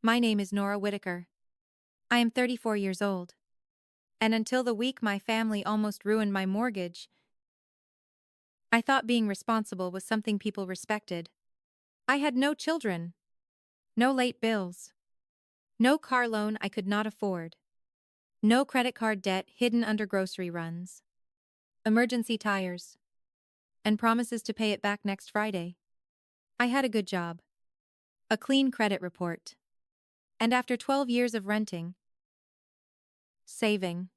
My name is Nora Whitaker. I am 34 years old. And until the week my family almost ruined my mortgage, I thought being responsible was something people respected. I had no children, no late bills, no car loan I could not afford, no credit card debt hidden under grocery runs, emergency tires, and promises to pay it back next Friday. I had a good job, a clean credit report, and after 12 years of renting, saving,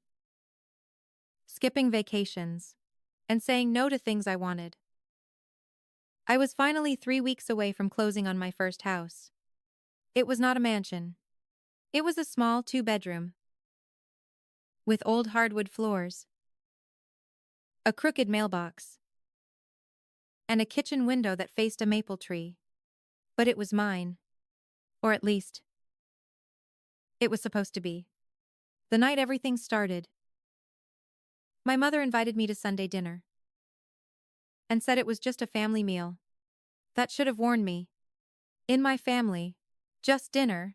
skipping vacations, and saying no to things I wanted, I was finally 3 weeks away from closing on my first house. It was not a mansion. It was a small 2-bedroom with old hardwood floors, a crooked mailbox, and a kitchen window that faced a maple tree. But it was mine. Or at least, it was supposed to be. The night everything started, my mother invited me to Sunday dinner and said it was just a family meal. That should have warned me. In my family, just dinner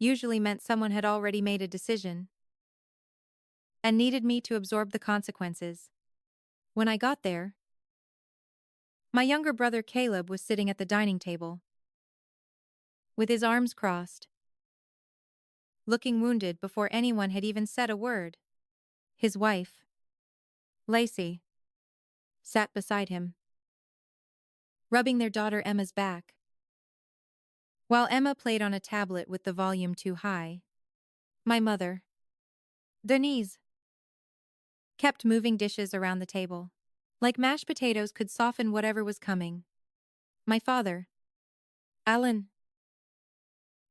usually meant someone had already made a decision and needed me to absorb the consequences. When I got there, my younger brother Caleb was sitting at the dining table, with his arms crossed, looking wounded before anyone had even said a word. His wife, Lacey, sat beside him, rubbing their daughter Emma's back, while Emma played on a tablet with the volume too high. My mother, Denise, kept moving dishes around the table, like mashed potatoes could soften whatever was coming. My father, Alan,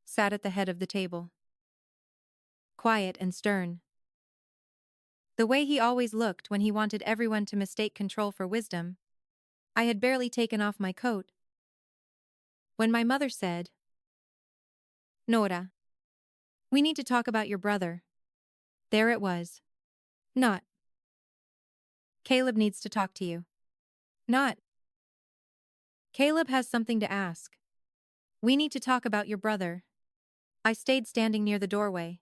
sat at the head of the table, quiet and stern, the way he always looked when he wanted everyone to mistake control for wisdom. I had barely taken off my coat when my mother said, "Nora, we need to talk about your brother." There it was. Not, "Caleb needs to talk to you." Not, "Caleb has something to ask." "We need to talk about your brother." I stayed standing near the doorway.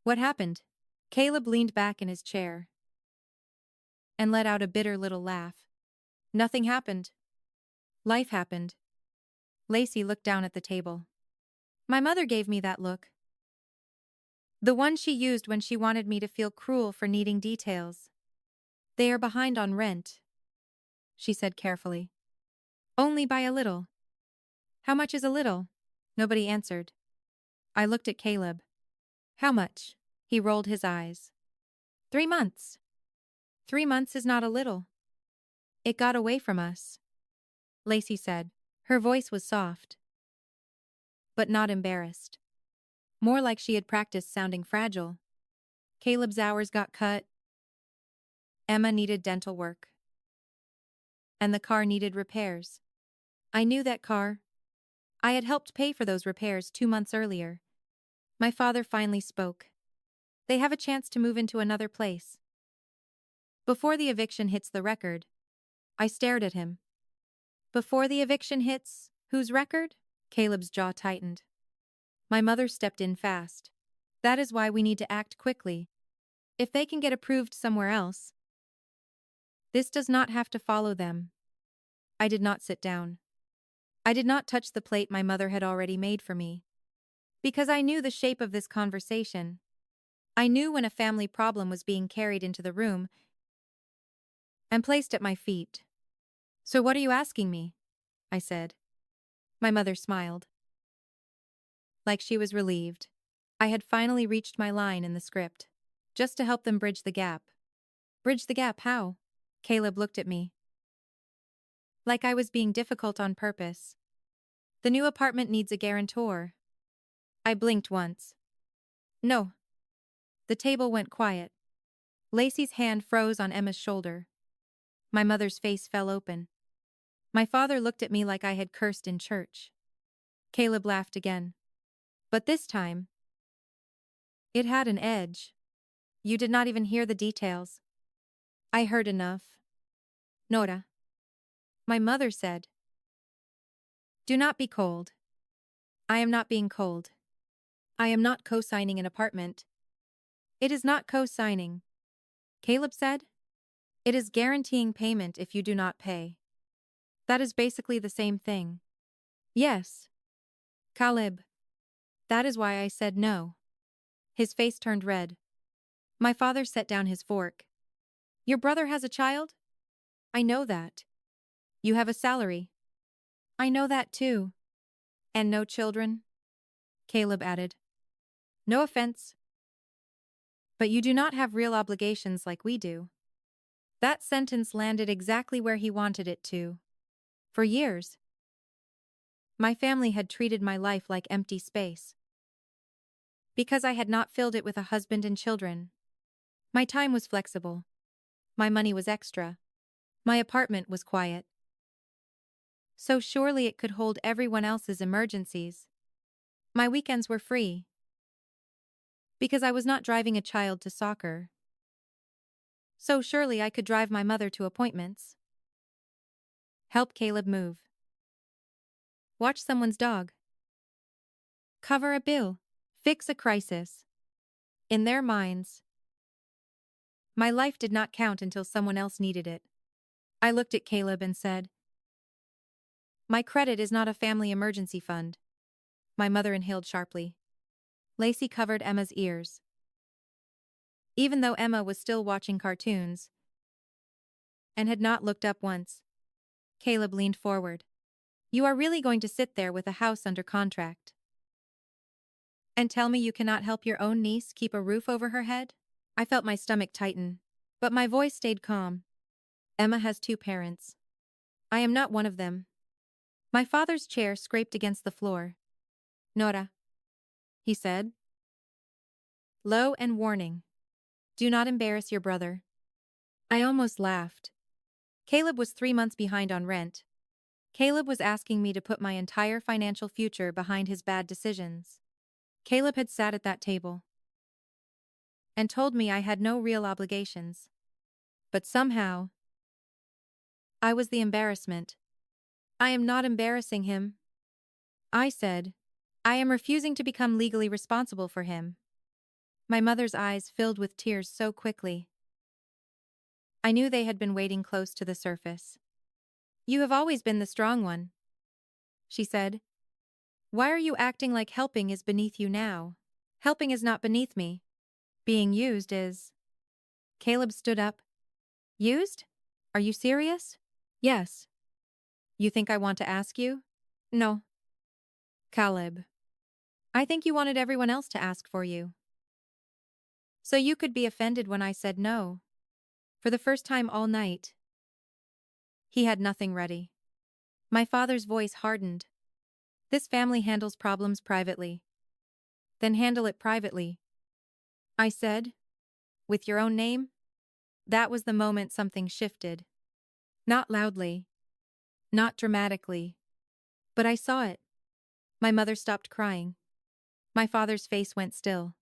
"What happened?" Caleb leaned back in his chair and let out a bitter little laugh. "Nothing happened. Life happened." Lacey looked down at the table. My mother gave me that look. The one she used when she wanted me to feel cruel for needing details. "They are behind on rent," she said carefully. "Only by a little." "How much is a little?" Nobody answered. I looked at Caleb. "How much?" He rolled his eyes. 3 months. 3 months is not a little. It got away from us," Lacey said. Her voice was soft, but not embarrassed. More like she had practiced sounding fragile. Caleb's hours got cut. Emma needed dental work. And the car needed repairs. I knew that car. I had helped pay for those repairs 2 months earlier. My father finally spoke. "They have a chance to move into another place." Before the eviction hits the record, I stared at him. "Before the eviction hits, whose record?" Caleb's jaw tightened. My mother stepped in fast. "That is why we need to act quickly. If they can get approved somewhere else, this does not have to follow them." I did not sit down. I did not touch the plate my mother had already made for me. Because I knew the shape of this conversation. I knew when a family problem was being carried into the room and placed at my feet. "So what are you asking me?" I said. My mother smiled, like she was relieved. I had finally reached my line in the script. "Just to help them bridge the gap." "Bridge the gap, how?" Caleb looked at me, like I was being difficult on purpose. "The new apartment needs a guarantor." I blinked once. "No." The table went quiet. Lacey's hand froze on Emma's shoulder. My mother's face fell open. My father looked at me like I had cursed in church. Caleb laughed again. But this time, it had an edge. "You did not even hear the details." "I heard enough." "Nora," my mother said, "do not be cold." "I am not being cold." I am not co-signing an apartment. It is not co-signing, Caleb said. It is guaranteeing payment if you do not pay. That is basically the same thing. Yes. Caleb. That is why I said no. His face turned red. My father set down his fork. Your brother has a child? I know that. You have a salary. I know that too. And no children? Caleb added. No offense. But you do not have real obligations like we do. That sentence landed exactly where he wanted it to. For years, my family had treated my life like empty space. Because I had not filled it with a husband and children. My time was flexible. My money was extra. My apartment was quiet. So surely it could hold everyone else's emergencies. My weekends were free. Because I was not driving a child to soccer. So surely I could drive my mother to appointments. Help Caleb move. Watch someone's dog. Cover a bill. Fix a crisis. In their minds, my life did not count until someone else needed it. I looked at Caleb and said, my credit is not a family emergency fund. My mother inhaled sharply. Lacey covered Emma's ears. Even though Emma was still watching cartoons and had not looked up once, Caleb leaned forward. You are really going to sit there with a house under contract and tell me you cannot help your own niece keep a roof over her head? I felt my stomach tighten, but my voice stayed calm. Emma has 2 parents. I am not one of them. My father's chair scraped against the floor. Nora, he said, low and warning. Do not embarrass your brother. I almost laughed. Caleb was 3 months behind on rent. Caleb was asking me to put my entire financial future behind his bad decisions. Caleb had sat at that table and told me I had no real obligations. But somehow, I was the embarrassment. I am not embarrassing him. I said, I am refusing to become legally responsible for him. My mother's eyes filled with tears so quickly. I knew they had been waiting close to the surface. You have always been the strong one, she said. Why are you acting like helping is beneath you now? Helping is not beneath me. Being used is. Caleb stood up. Used? Are you serious? Yes. You think I want to ask you? No. Caleb. I think you wanted everyone else to ask for you. So you could be offended when I said no. For the first time all night, he had nothing ready. My father's voice hardened. This family handles problems privately. Then handle it privately. I said, with your own name? That was the moment something shifted. Not loudly. Not dramatically. But I saw it. My mother stopped crying. My father's face went still.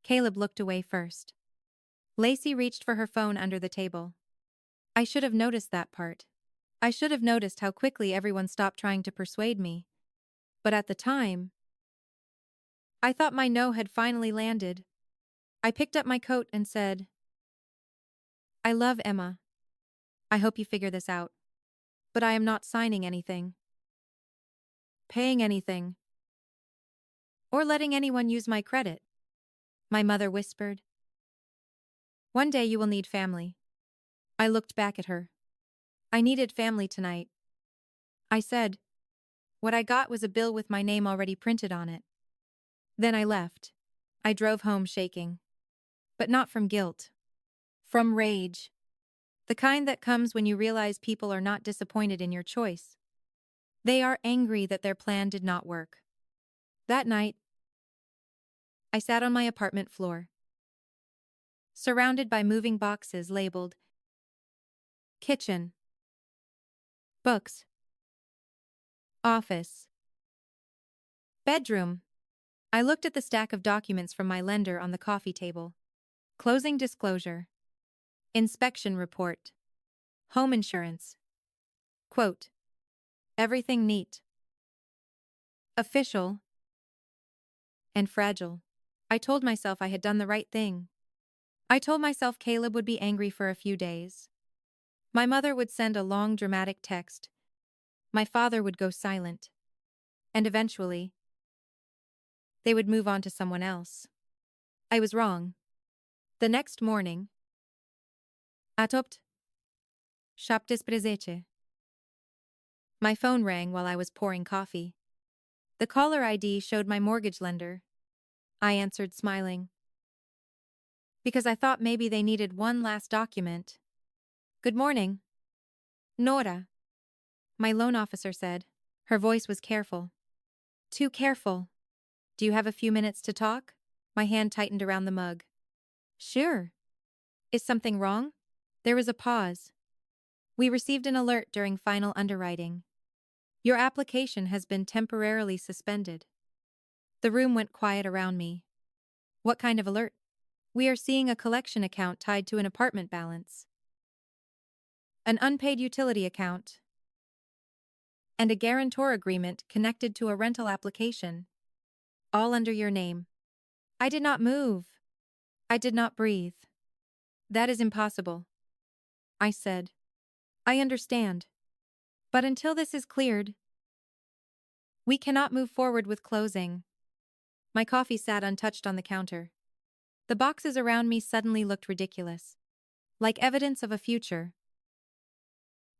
Caleb looked away first. Lacey reached for her phone under the table. I should have noticed that part. I should have noticed how quickly everyone stopped trying to persuade me. But at the time, I thought my no had finally landed. I picked up my coat and said, I love Emma. I hope you figure this out. But I am not signing anything. Paying anything. Or letting anyone use my credit. My mother whispered. One day you will need family. I looked back at her. I needed family tonight. I said, what I got was a bill with my name already printed on it. Then I left. I drove home shaking. But not from guilt. From rage. The kind that comes when you realize people are not disappointed in your choice. They are angry that their plan did not work. That night, I sat on my apartment floor, surrounded by moving boxes labeled kitchen, books, office, bedroom. I looked at the stack of documents from my lender on the coffee table. Closing disclosure. Inspection report. Home insurance. Quote. Everything neat. Official. and fragile. I told myself I had done the right thing. I told myself Caleb would be angry for a few days. My mother would send a long dramatic text. My father would go silent. And eventually, they would move on to someone else. I was wrong. The next morning, atopt, 17. My phone rang while I was pouring coffee. The caller ID showed my mortgage lender. I answered smiling. Because I thought maybe they needed one last document. Good morning. Nora, my loan officer said. Her voice was careful. Too careful. Do you have a few minutes to talk? My hand tightened around the mug. Sure. Is something wrong? There was a pause. We received an alert during final underwriting. Your application has been temporarily suspended. The room went quiet around me. What kind of alert? We are seeing a collection account tied to an apartment balance, an unpaid utility account, and a guarantor agreement connected to a rental application, all under your name. I did not move. I did not breathe. That is impossible, I said. I understand. But until this is cleared, we cannot move forward with closing. My coffee sat untouched on the counter. The boxes around me suddenly looked ridiculous, like evidence of a future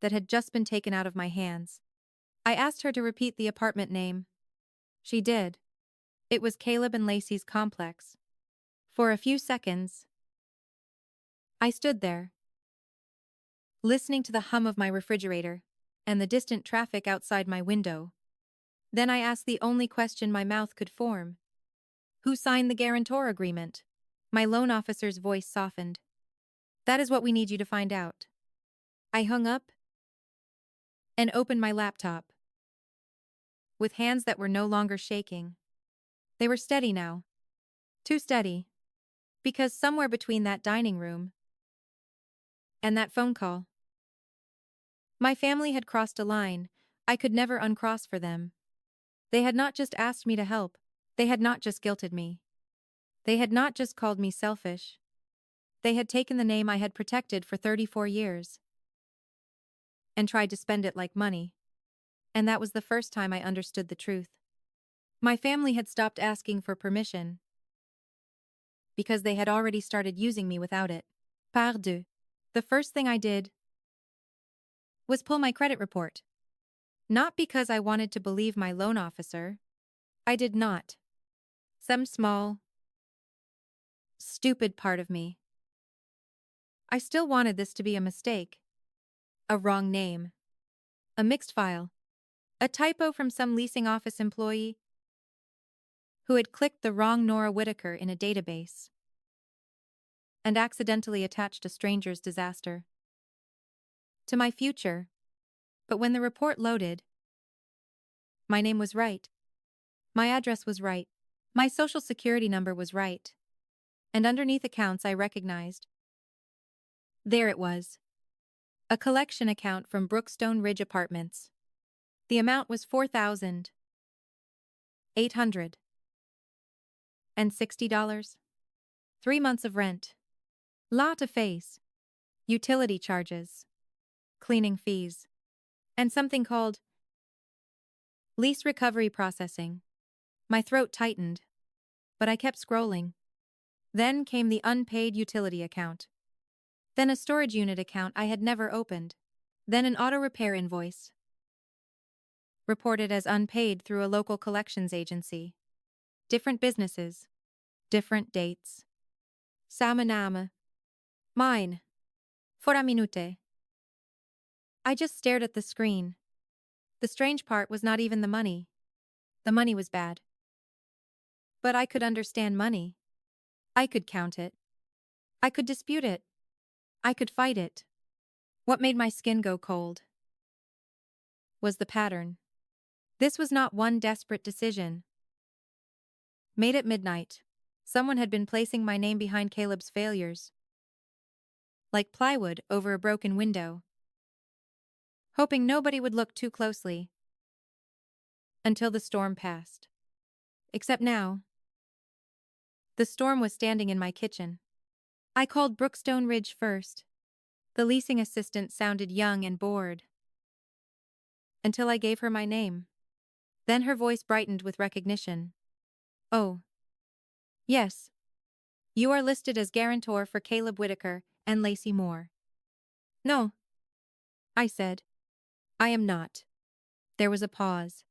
that had just been taken out of my hands. I asked her to repeat the apartment name. She did. It was Caleb and Lacey's complex. For a few seconds, I stood there, listening to the hum of my refrigerator and the distant traffic outside my window. Then I asked the only question my mouth could form. Who signed the guarantor agreement? My loan officer's voice softened. That is what we need you to find out. I hung up and opened my laptop. With hands that were no longer shaking. They were steady now. Too steady. Because somewhere between that dining room and that phone call, my family had crossed a line I could never uncross for them. They had not just asked me to help. They had not just guilted me. They had not just called me selfish. They had taken the name I had protected for 34 years and tried to spend it like money. And that was the first time I understood the truth. My family had stopped asking for permission because they had already started using me without it. Par deux. The first thing I did was pull my credit report. Not because I wanted to believe my loan officer. I did not. Some small, stupid part of me. I still wanted this to be a mistake. A wrong name. A mixed file. A typo from some leasing office employee who had clicked the wrong Nora Whitaker in a database and accidentally attached a stranger's disaster to my future. But when the report loaded, my name was right. My address was right. My social security number was right. And underneath accounts I recognized. There it was. A collection account from Brookstone Ridge Apartments. The amount was $4,860. 3 months of rent. Lot to face. Utility charges. Cleaning fees. And something called lease recovery processing. My throat tightened, but I kept scrolling. Then came the unpaid utility account. Then a storage unit account I had never opened. Then an auto repair invoice, reported as unpaid through a local collections agency. Different businesses. Different dates. Sama nama. Mine. Fora minute. I just stared at the screen. The strange part was not even the money. The money was bad. But I could understand money. I could count it. I could dispute it. I could fight it. What made my skin go cold was the pattern. This was not one desperate decision made at midnight. Someone had been placing my name behind Caleb's failures, like plywood over a broken window, hoping nobody would look too closely until the storm passed. Except now, The storm was standing in my kitchen. I called Brookstone Ridge first. The leasing assistant sounded young and bored. Until I gave her my name. Then her voice brightened with recognition. Oh. Yes. You are listed as guarantor for Caleb Whitaker and Lacey Moore. No. I said. I am not. There was a pause.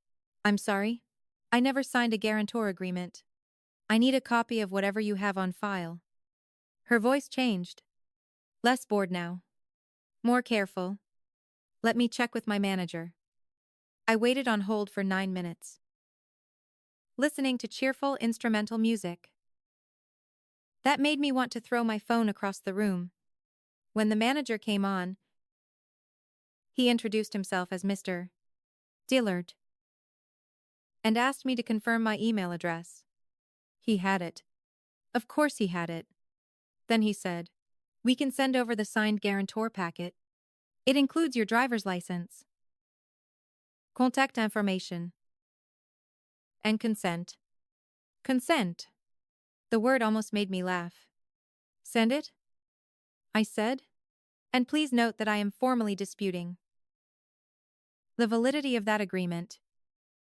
I'm sorry? I never signed a guarantor agreement. I need a copy of whatever you have on file. Her voice changed. Less bored now. More careful. Let me check with my manager. I waited on hold for 9 minutes, listening to cheerful instrumental music. That made me want to throw my phone across the room. When the manager came on, he introduced himself as Mr. Dillard and asked me to confirm my email address. He had it. Of course he had it. Then he said, "We can send over the signed guarantor packet. It includes your driver's license, contact information, and consent." Consent. The word almost made me laugh. Send it? I said. And please note that I am formally disputing the validity of that agreement.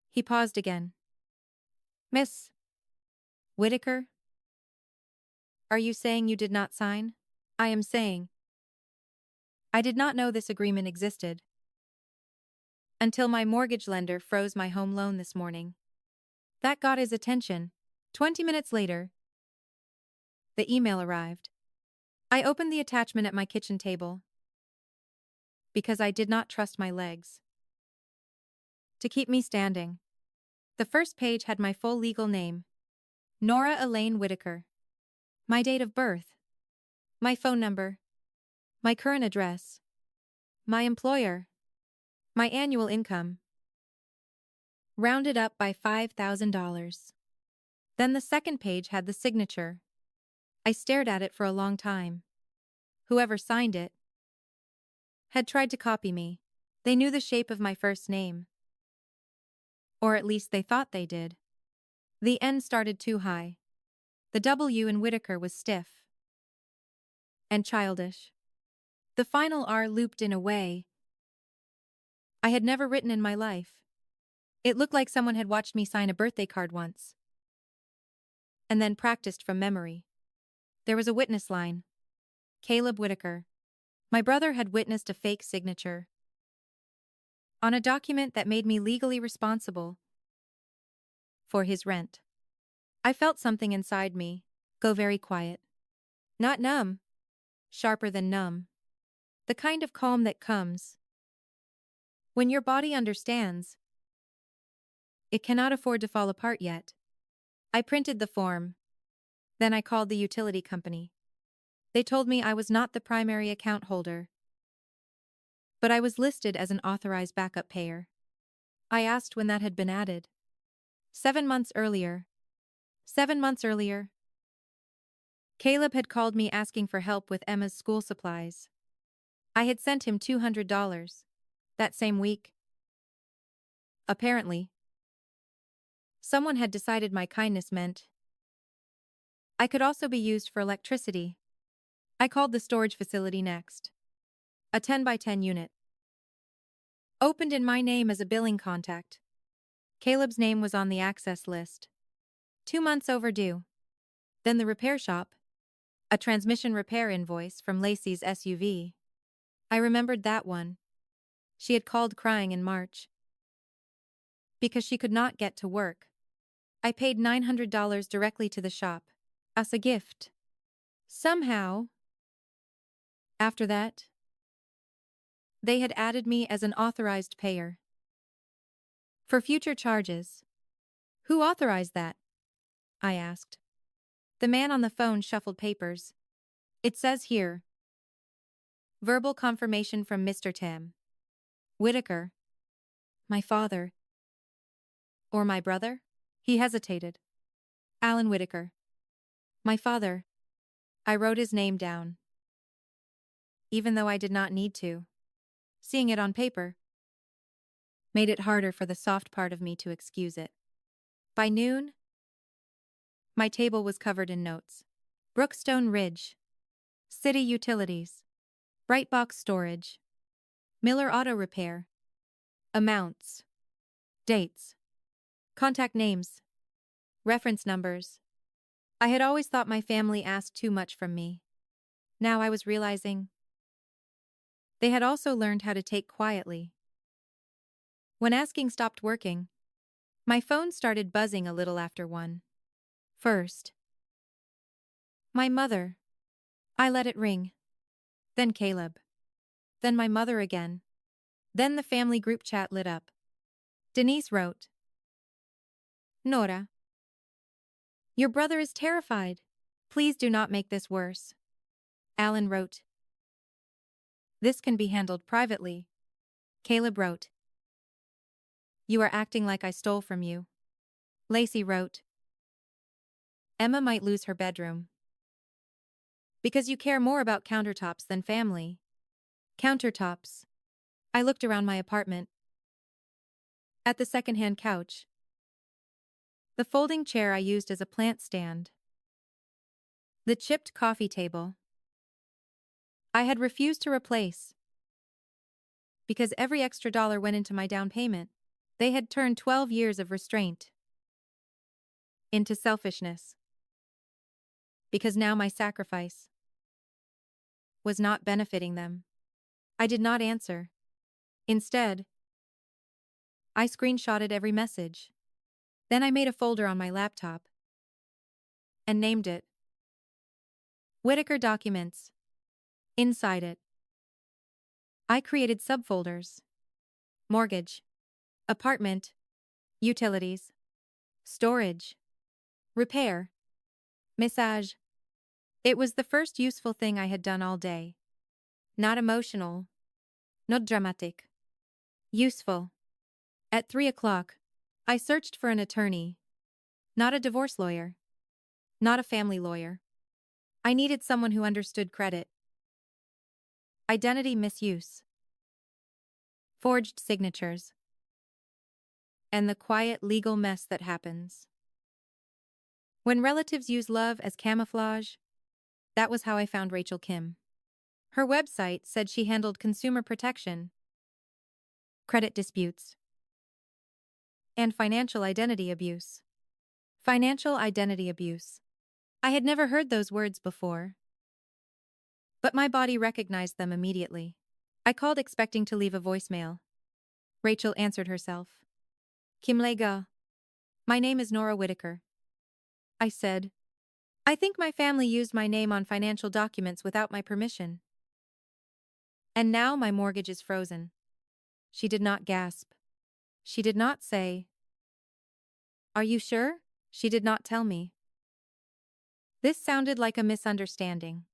He paused again. Miss Whitaker? Are you saying you did not sign? I am saying I did not know this agreement existed until my mortgage lender froze my home loan this morning. That got his attention. 20 minutes later, the email arrived. I opened the attachment at my kitchen table because I did not trust my legs to keep me standing. The first page had my full legal name, Nora Elaine Whitaker, my date of birth, my phone number, my current address, my employer, my annual income, rounded up by $5,000. Then the second page had the signature. I stared at it for a long time. Whoever signed it had tried to copy me. They knew the shape of my first name. Or at least they thought they did. The N started too high. The W in Whitaker was stiff and childish. The final R looped in a way I had never written in my life. It looked like someone had watched me sign a birthday card once and then practiced from memory. There was a witness line. Caleb Whitaker. My brother had witnessed a fake signature on a document that made me legally responsible for his rent. I felt something inside me go very quiet. Not numb. Sharper than numb. The kind of calm that comes when your body understands it cannot afford to fall apart yet. I printed the form. Then I called the utility company. They told me I was not the primary account holder, but I was listed as an authorized backup payer. I asked when that had been added. 7 months earlier. 7 months earlier. Caleb had called me asking for help with Emma's school supplies. I had sent him $200 that same week. Apparently, someone had decided my kindness meant I could also be used for electricity. I called the storage facility next. A 10 by 10 unit. Opened in my name as a billing contact. Caleb's name was on the access list. 2 months overdue. Then the repair shop. A transmission repair invoice from Lacey's SUV. I remembered that one. She had called crying in March because she could not get to work. I paid $900 directly to the shop as a gift. Somehow, after that, they had added me as an authorized payer for future charges. Who authorized that? I asked. The man on the phone shuffled papers. It says here, verbal confirmation from Mr. Tim Whitaker. My father. Or my brother? He hesitated. Alan Whitaker. My father. I wrote his name down, even though I did not need to. Seeing it on paper made it harder for the soft part of me to excuse it. By noon, My table was covered in notes. Brookstone Ridge. City Utilities. Brightbox Storage. Miller Auto Repair. Amounts. Dates. Contact names. Reference numbers. I had always thought my family asked too much from me. Now I was realizing they had also learned how to take quietly. When asking stopped working, my phone started buzzing a little after 1. First, my mother. I let it ring. Then Caleb. Then my mother again. Then the family group chat lit up. Denise wrote, Nora, your brother is terrified. Please do not make this worse. Alan wrote, this can be handled privately. Caleb wrote, you are acting like I stole from you. Lacey wrote, Emma might lose her bedroom. Because you care more about countertops than family. Countertops. I looked around my apartment. At the secondhand couch. The folding chair I used as a plant stand. The chipped coffee table. I had refused to replace. Because every extra dollar went into my down payment. They had turned 12 years of restraint into selfishness. Because now my sacrifice was not benefiting them. I did not answer. Instead, I screenshotted every message. Then I made a folder on my laptop and named it Whitaker Documents. Inside it, I created subfolders: mortgage, apartment, utilities, storage, repair, massage. It was the first useful thing I had done all day. Not emotional, not dramatic. Useful. At 3 o'clock, I searched for an attorney. Not a divorce lawyer. Not a family lawyer. I needed someone who understood credit. Identity misuse. Forged signatures. And the quiet legal mess that happens. When relatives use love as camouflage, that was how I found Rachel Kim. Her website said she handled consumer protection, credit disputes, and financial identity abuse. Financial identity abuse. I had never heard those words before, but my body recognized them immediately. I called expecting to leave a voicemail. Rachel answered herself. Kim Lega. My name is Nora Whitaker. I said, I think my family used my name on financial documents without my permission. And now my mortgage is frozen. She did not gasp. She did not say, are you sure? She did not tell me. This sounded like a misunderstanding.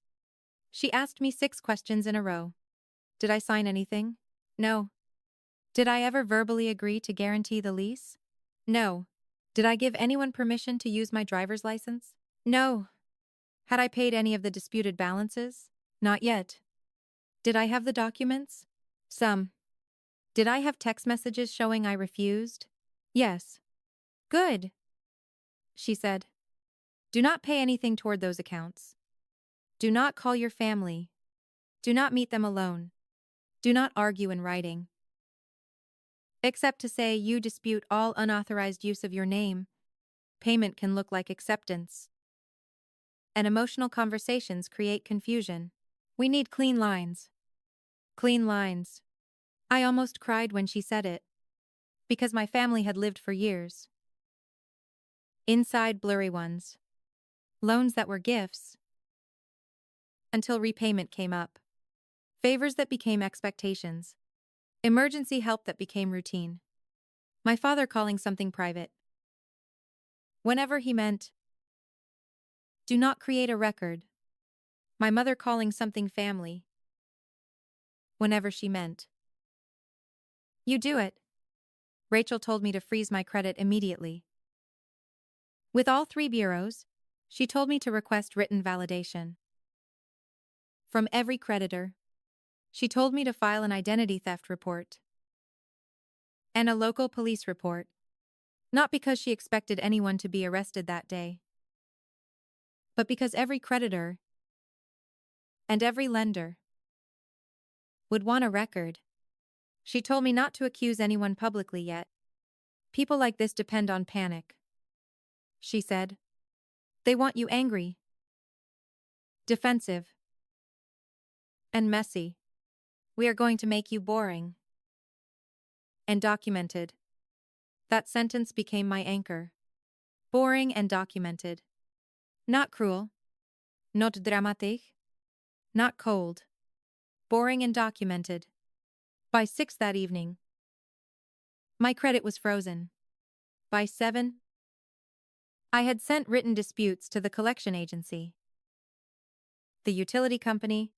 She asked me 6 questions in a row. Did I sign anything? No. Did I ever verbally agree to guarantee the lease? No. Did I give anyone permission to use my driver's license? No. Had I paid any of the disputed balances? Not yet. Did I have the documents? Some. Did I have text messages showing I refused? Yes. Good. She said. Do not pay anything toward those accounts. Do not call your family. Do not meet them alone. Do not argue in writing. Except to say you dispute all unauthorized use of your name. Payment can look like acceptance. And emotional conversations create confusion. We need clean lines. Clean lines. I almost cried when she said it. Because my family had lived for years. Inside blurry ones. Loans that were gifts. Until repayment came up. Favors that became expectations. Emergency help that became routine. My father calling something private. Whenever he meant, do not create a record. My mother calling something family. Whenever she meant, you do it. Rachel told me to freeze my credit immediately. With all 3 bureaus, she told me to request written validation. From every creditor. She told me to file an identity theft report. And a local police report. Not because she expected anyone to be arrested that day. but because every creditor and every lender would want a record. She told me not to accuse anyone publicly yet. People like this depend on panic. She said. They want you angry, defensive, and messy. We are going to make you boring and documented. That sentence became my anchor. Boring and documented. Not cruel. Not dramatic. Not cold. Boring and documented. By 6 that evening, my credit was frozen. By 7, I had sent written disputes to the collection agency, the utility company,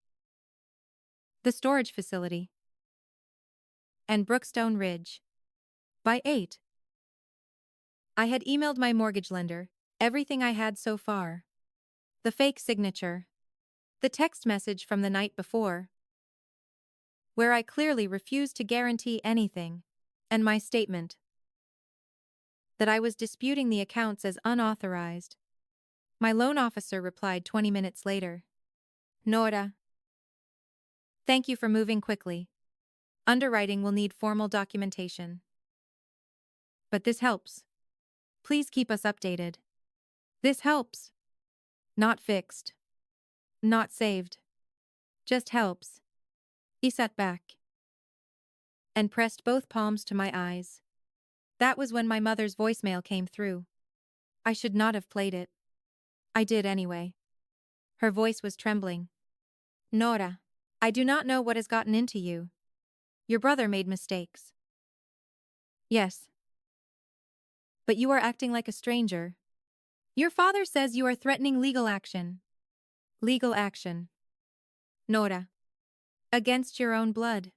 the storage facility, and Brookstone Ridge. By 8, I had emailed my mortgage lender everything I had so far. The fake signature, the text message from the night before, where I clearly refused to guarantee anything, and my statement that I was disputing the accounts as unauthorized. My loan officer replied 20 minutes later. Nora, thank you for moving quickly. Underwriting will need formal documentation. But this helps. Please keep us updated. This helps. Not fixed. Not saved. Just helps. He sat back and pressed both palms to my eyes. That was when my mother's voicemail came through. I should not have played it. I did anyway. Her voice was trembling. Nora, I do not know what has gotten into you. Your brother made mistakes. Yes. But you are acting like a stranger. Your father says you are threatening legal action. Legal action. Nora. Against your own blood.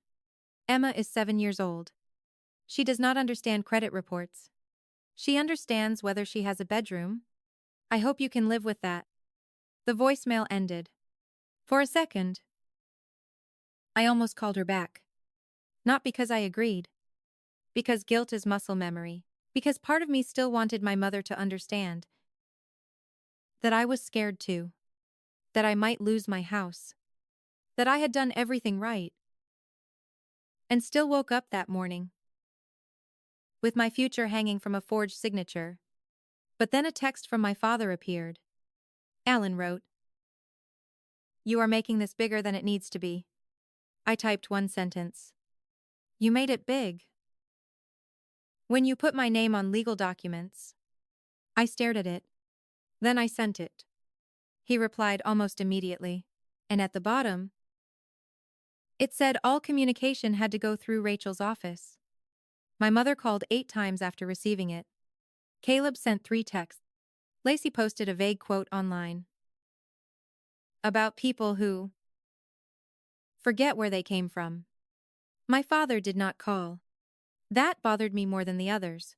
Emma is 7 years old. She does not understand credit reports. She understands whether she has a bedroom. I hope you can live with that. The voicemail ended. For a second, I almost called her back. Not because I agreed. Because guilt is muscle memory. Because part of me still wanted my mother to understand that I was scared too. That I might lose my house. That I had done everything right. And still woke up that morning with my future hanging from a forged signature. But then a text from my father appeared. Alan wrote, "You are making this bigger than it needs to be." I typed one sentence. You made it big. When you put my name on legal documents. I stared at it. Then I sent it. He replied almost immediately. And at the bottom, it said all communication had to go through Rachel's office. My mother called 8 times after receiving it. Caleb sent 3 texts. Lacey posted a vague quote online about people who forget where they came from. My father did not call. That bothered me more than the others.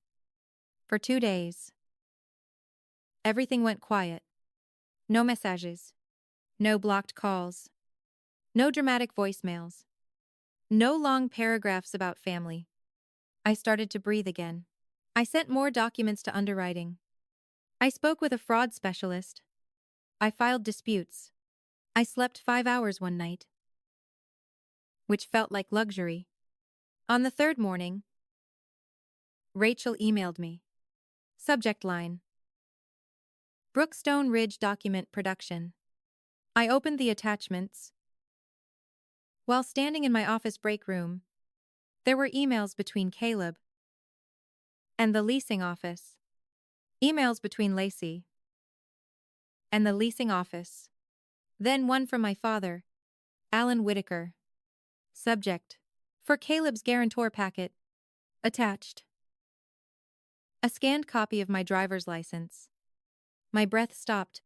For 2 days, everything went quiet. No messages. No blocked calls. No dramatic voicemails. No long paragraphs about family. I started to breathe again. I sent more documents to underwriting. I spoke with a fraud specialist. I filed disputes. I slept 5 hours one night, which felt like luxury. On the 3rd morning, Rachel emailed me. Subject line: Brookstone Ridge document production. I opened the attachments. While standing in my office break room, there were emails between Caleb and the leasing office. Emails between Lacey and the leasing office. Then one from my father, Alan Whitaker. Subject: For Caleb's guarantor packet. Attached: a scanned copy of my driver's license. My breath stopped.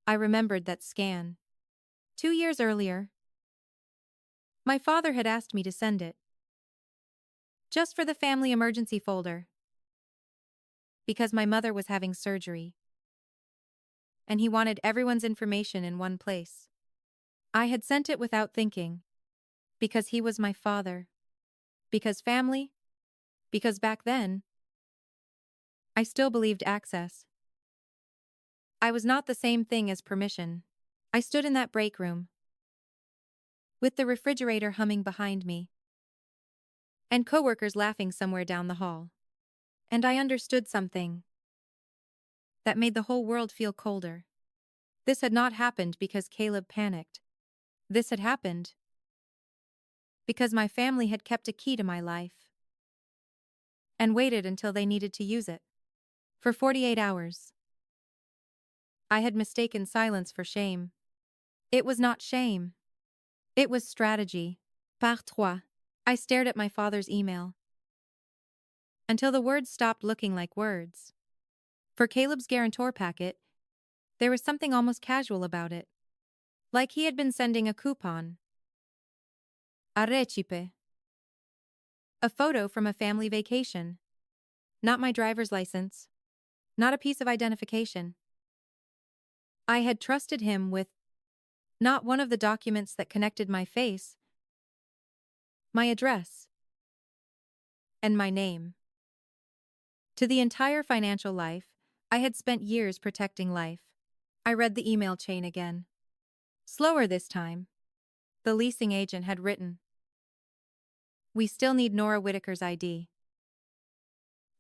I remembered that scan. 2 years earlier, my father had asked me to send it. Just for the family emergency folder. Because my mother was having surgery. And he wanted everyone's information in one place. I had sent it without thinking. Because he was my father. Because family. Because back then, I still believed access I was not the same thing as permission. I stood in that break room, with the refrigerator humming behind me, and coworkers laughing somewhere down the hall. And I understood something that made the whole world feel colder. This had not happened because Caleb panicked. This had happened because my family had kept a key to my life and waited until they needed to use it. For 48 hours. I had mistaken silence for shame. It was not shame. It was strategy. Par trois. I stared at my father's email until the words stopped looking like words. For Caleb's guarantor packet, there was something almost casual about it. Like he had been sending a coupon. A recipe. A photo from a family vacation. Not my driver's license. Not a piece of identification. I had trusted him with not one of the documents that connected my face, my address, and my name. To the entire financial life, I had spent years protecting life. I read the email chain again. Slower this time. The leasing agent had written, "We still need Nora Whitaker's ID."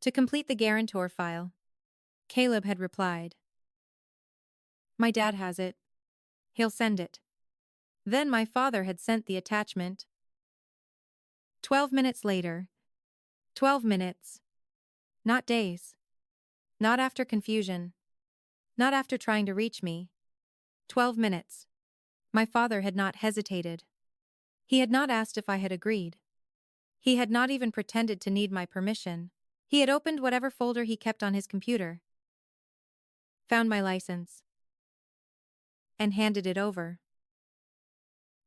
To complete the guarantor file, Caleb had replied, "My dad has it. He'll send it." Then my father had sent the attachment. 12 minutes later. 12 minutes. Not days. Not after confusion. Not after trying to reach me. 12 minutes. My father had not hesitated. He had not asked if I had agreed. He had not even pretended to need my permission. He had opened whatever folder he kept on his computer, found my license, and handed it over.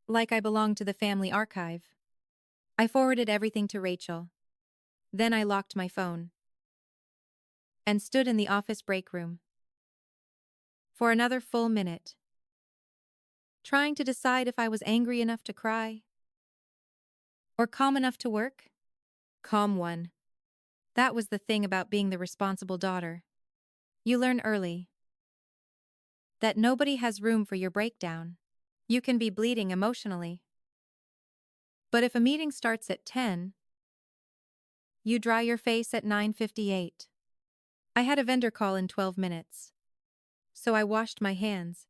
Like I belonged to the family archive. I forwarded everything to Rachel. Then I locked my phone and stood in the office break room for another full minute, trying to decide if I was angry enough to cry or calm enough to work. Calm one. That was the thing about being the responsible daughter. You learn early that nobody has room for your breakdown. You can be bleeding emotionally, but if a meeting starts at 10, you dry your face at 9:58. I had a vendor call in 12 minutes, so I washed my hands,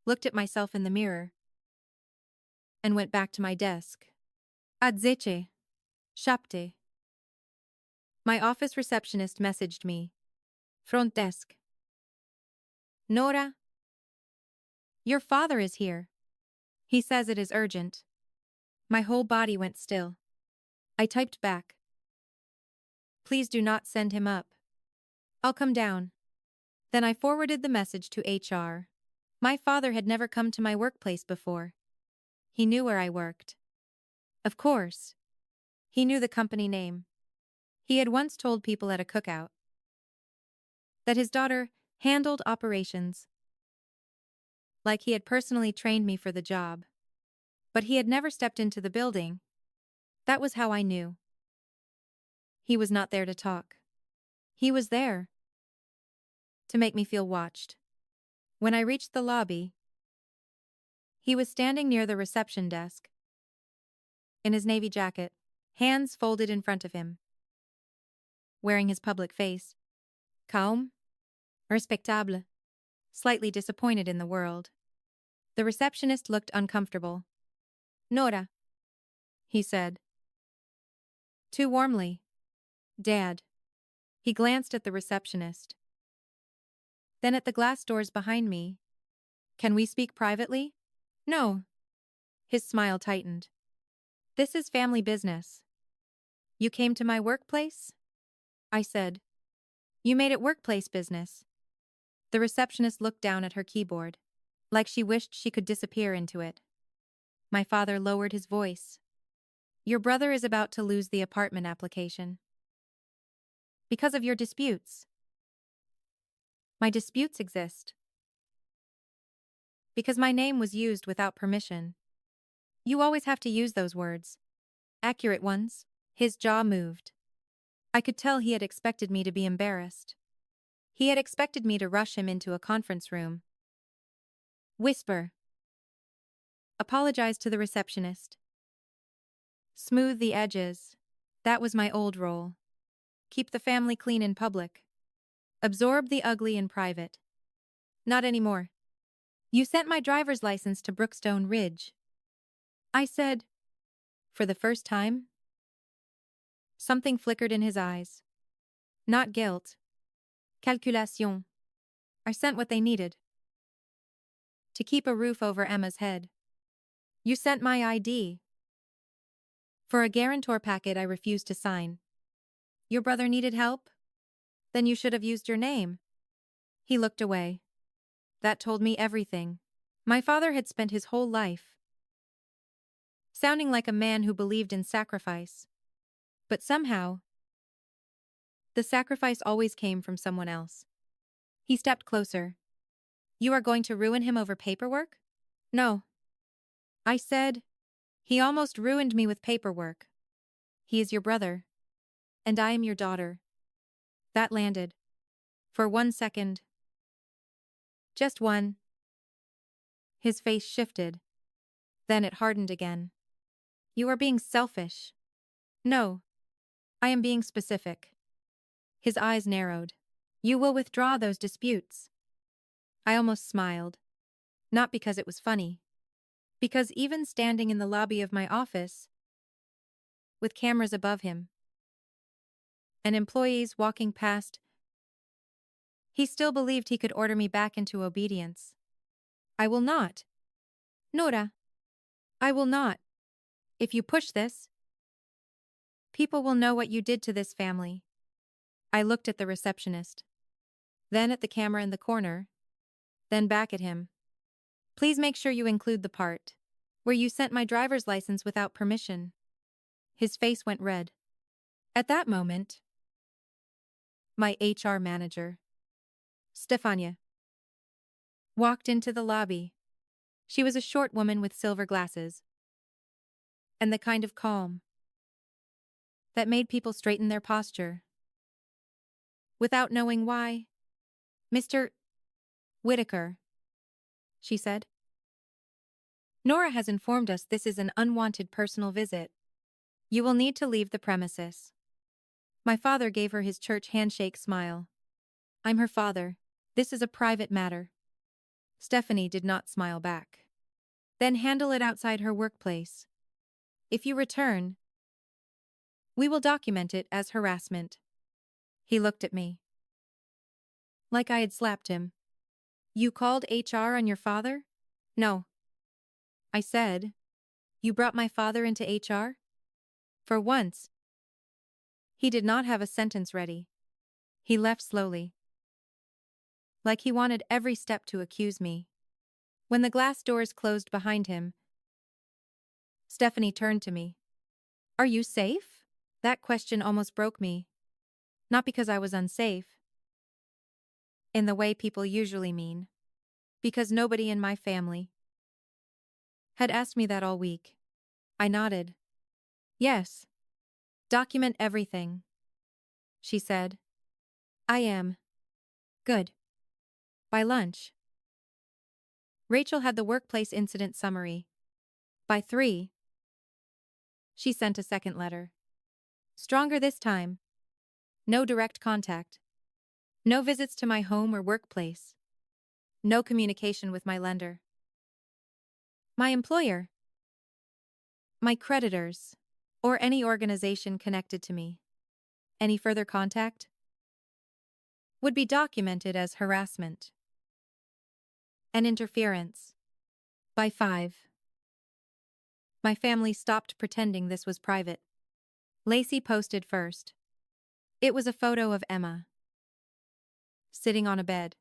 looked at myself in the mirror, and went back to my desk. Adzeche. Shapte. My office receptionist messaged me. Front desk. Nora. Your father is here. He says it is urgent. My whole body went still. I typed back. Please do not send him up. I'll come down. Then I forwarded the message to HR. My father had never come to my workplace before. He knew where I worked. Of course. He knew the company name. He had once told people at a cookout that his daughter handled operations, like he had personally trained me for the job. But he had never stepped into the building. That was how I knew. He was not there to talk. He was there to make me feel watched. When I reached the lobby, he was standing near the reception desk, in his navy jacket, hands folded in front of him, wearing his public face. Calm, respectable, slightly disappointed in the world. The receptionist looked uncomfortable. Nora, he said. Too warmly. Dad. He glanced at the receptionist. Then at the glass doors behind me. Can we speak privately? No. His smile tightened. This is family business. You came to my workplace? I said. You made it workplace business. The receptionist looked down at her keyboard, like she wished she could disappear into it. My father lowered his voice. Your brother is about to lose the apartment application. Because of your disputes. My disputes exist. Because my name was used without permission. You always have to use those words. Accurate ones. His jaw moved. I could tell he had expected me to be embarrassed. He had expected me to rush him into a conference room. Whisper. Apologize to the receptionist. Smooth the edges. That was my old role. Keep the family clean in public. Absorb the ugly in private. Not anymore. You sent my driver's license to Brookstone Ridge. I said. For the first time? Something flickered in his eyes. Not guilt. Calculation. I sent what they needed. To keep a roof over Emma's head. You sent my ID. For a guarantor packet I refused to sign. Your brother needed help? Then you should have used your name. He looked away. That told me everything. My father had spent his whole life sounding like a man who believed in sacrifice. But somehow, the sacrifice always came from someone else. He stepped closer. You are going to ruin him over paperwork? No. I said. He almost ruined me with paperwork. He is your brother. And I am your daughter. That landed. For 1 second. Just one. His face shifted. Then it hardened again. You are being selfish. No. I am being specific. His eyes narrowed. You will withdraw those disputes. I almost smiled. Not because it was funny. Because even standing in the lobby of my office, with cameras above him, and employees walking past, he still believed he could order me back into obedience. I will not. Nora. I will not. If you push this, people will know what you did to this family. I looked at the receptionist, then at the camera in the corner, then back at him. Please make sure you include the part where you sent my driver's license without permission. His face went red. At that moment, my HR manager, Stefania, walked into the lobby. She was a short woman with silver glasses, and the kind of calm that made people straighten their posture. Without knowing why, Mr. Whitaker, she said. Nora has informed us this is an unwanted personal visit. You will need to leave the premises. My father gave her his church handshake smile. I'm her father. This is a private matter. Stephanie did not smile back. Then handle it outside her workplace. If you return, we will document it as harassment. He looked at me. Like I had slapped him. You called HR on your father? No. I said, you brought my father into HR? For once, he did not have a sentence ready. He left slowly. Like he wanted every step to accuse me. When the glass doors closed behind him, Stephanie turned to me. Are you safe? That question almost broke me. Not because I was unsafe, in the way people usually mean, because nobody in my family had asked me that all week. I nodded. Yes. Document everything, she said. I am. Good. By lunch. Rachel had the workplace incident summary. By 3, she sent a second letter. Stronger this time. No direct contact. No visits to my home or workplace. No communication with my lender. My employer. My creditors. Or any organization connected to me. Any further contact would be documented as harassment and interference. By 5. My family stopped pretending this was private. Lacey posted first. It was a photo of Emma, sitting on a bed,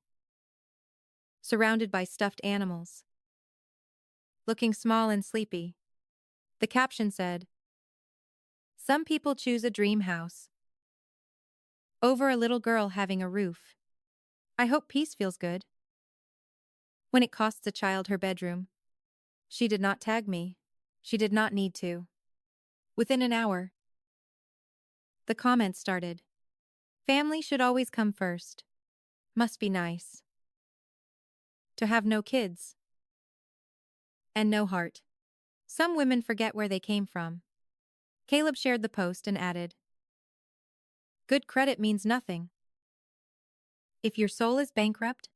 surrounded by stuffed animals, looking small and sleepy. The caption said, some people choose a dream house over a little girl having a roof. I hope peace feels good when it costs a child her bedroom. She did not tag me. She did not need to. Within an hour, the comments started. Family should always come first. Must be nice. To have no kids. And no heart. Some women forget where they came from. Caleb shared the post and added, good credit means nothing. If your soul is bankrupt?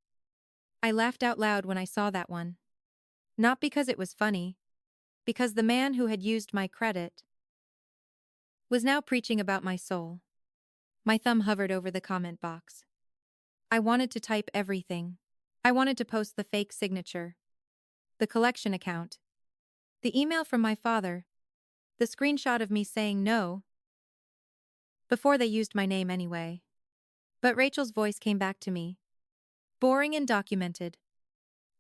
I laughed out loud when I saw that one. Not because it was funny, because the man who had used my credit was now preaching about my soul. My thumb hovered over the comment box. I wanted to type everything. I wanted to post the fake signature, the collection account, the email from my father, the screenshot of me saying no, before they used my name anyway. But Rachel's voice came back to me. Boring and documented.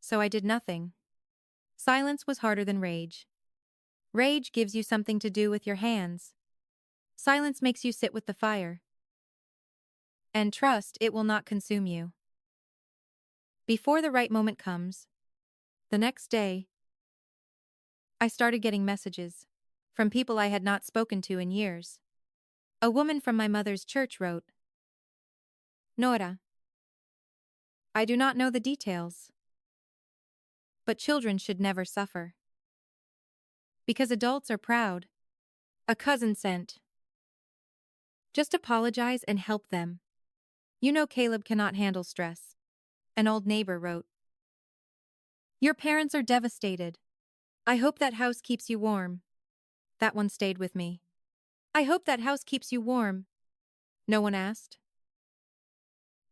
So I did nothing. Silence was harder than rage. Rage gives you something to do with your hands. Silence makes you sit with the fire. And trust it will not consume you. Before the right moment comes, the next day, I started getting messages from people I had not spoken to in years. A woman from my mother's church wrote, Nora, I do not know the details, but children should never suffer. Because adults are proud. A cousin sent, just apologize and help them. You know Caleb cannot handle stress. An old neighbor wrote, your parents are devastated. I hope that house keeps you warm. That one stayed with me. I hope that house keeps you warm. No one asked.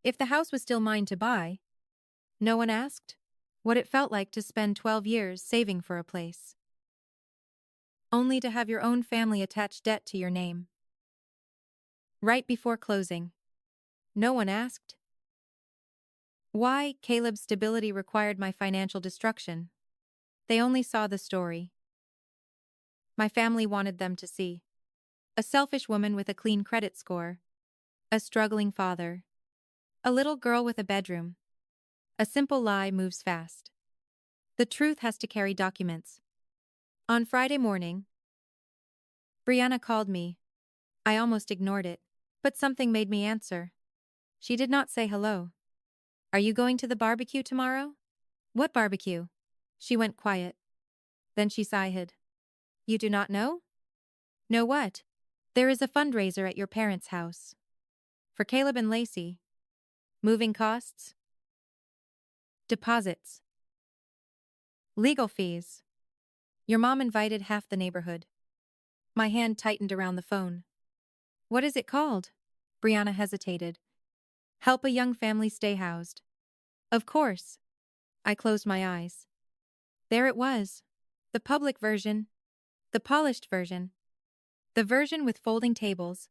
If the house was still mine to buy, no one asked what it felt like to spend 12 years saving for a place, only to have your own family attach debt to your name. Right before closing, no one asked why Caleb's stability required my financial destruction. They only saw the story my family wanted them to see. A selfish woman with a clean credit score, a struggling father, a little girl with a bedroom. A simple lie moves fast. The truth has to carry documents. On Friday morning, Brianna called me. I almost ignored it, but something made me answer. She did not say hello. Are you going to the barbecue tomorrow? What barbecue? She went quiet. Then she sighed. You do not know? Know what? There is a fundraiser at your parents' house. For Caleb and Lacey. Moving costs? Deposits. Legal fees. Your mom invited half the neighborhood. My hand tightened around the phone. What is it called? Brianna hesitated. Help a young family stay housed. Of course. I closed my eyes. There it was. The public version. The polished version. The version with folding tables.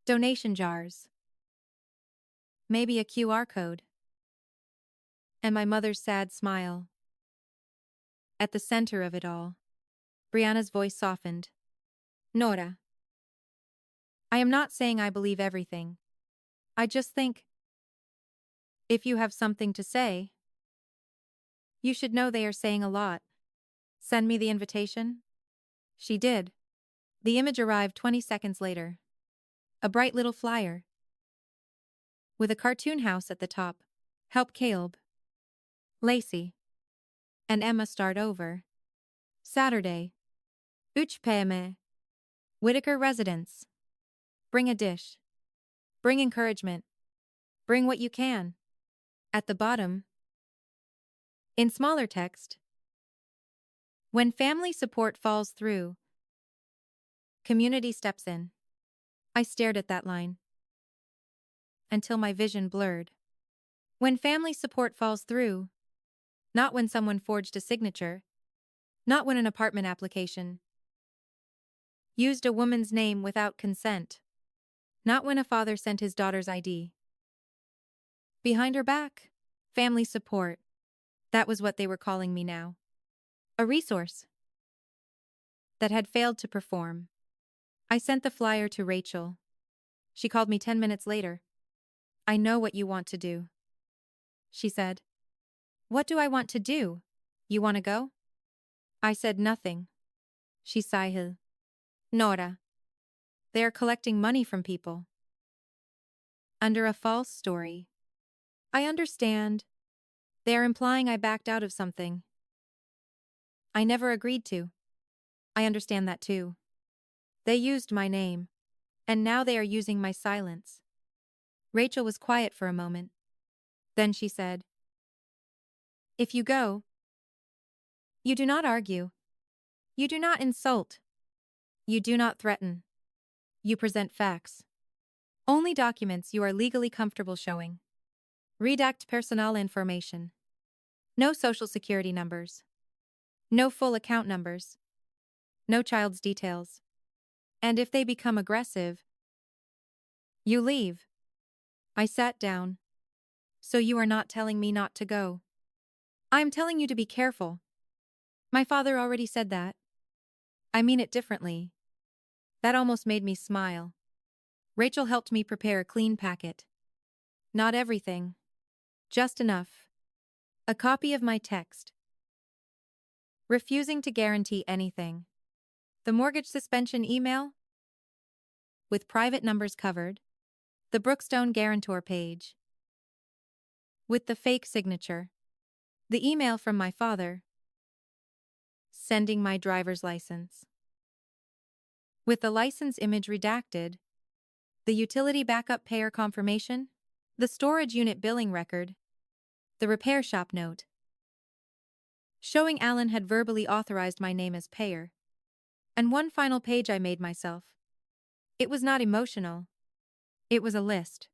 Donation jars. Maybe a QR code. And my mother's sad smile. At the center of it all, Brianna's voice softened. Nora. I am not saying I believe everything. I just think, if you have something to say, you should know they are saying a lot. Send me the invitation? She did. The image arrived 20 seconds later. A bright little flyer. With a cartoon house at the top. Help Caleb, Lacey, and Emma start over. Saturday. Uchpeme. Whitaker residence. Bring a dish. Bring encouragement. Bring what you can. At the bottom, in smaller text, when family support falls through, community steps in. I stared at that line until my vision blurred. When family support falls through, not when someone forged a signature, not when an apartment application used a woman's name without consent, not when a father sent his daughter's ID. Behind her back, family support. That was what they were calling me now. A resource that had failed to perform. I sent the flyer to Rachel. She called me 10 minutes later. I know what you want to do, she said. What do I want to do? You want to go? I said nothing. She sighed. Nora. They are collecting money from people. Under a false story. I understand. They are implying I backed out of something I never agreed to. I understand that too. They used my name, and now they are using my silence. Rachel was quiet for a moment. Then she said, "If you go, you do not argue. You do not insult. You do not threaten. You present facts. Only documents you are legally comfortable showing. Redact personnel information. No social security numbers. No full account numbers. No child's details. And if they become aggressive, you leave." I sat down. "So you are not telling me not to go. I am telling you to be careful. My father already said that. I mean it differently." That almost made me smile. Rachel helped me prepare a clean packet. Not everything. Just enough. A copy of my text. Refusing to guarantee anything. The mortgage suspension email. With private numbers covered. The Brookstone guarantor page. With the fake signature. The email from my father. Sending my driver's license. With the license image redacted. The utility backup payer confirmation. The storage unit billing record. The repair shop note. Showing Alan had verbally authorized my name as payer. And one final page I made myself. It was not emotional. It was a list.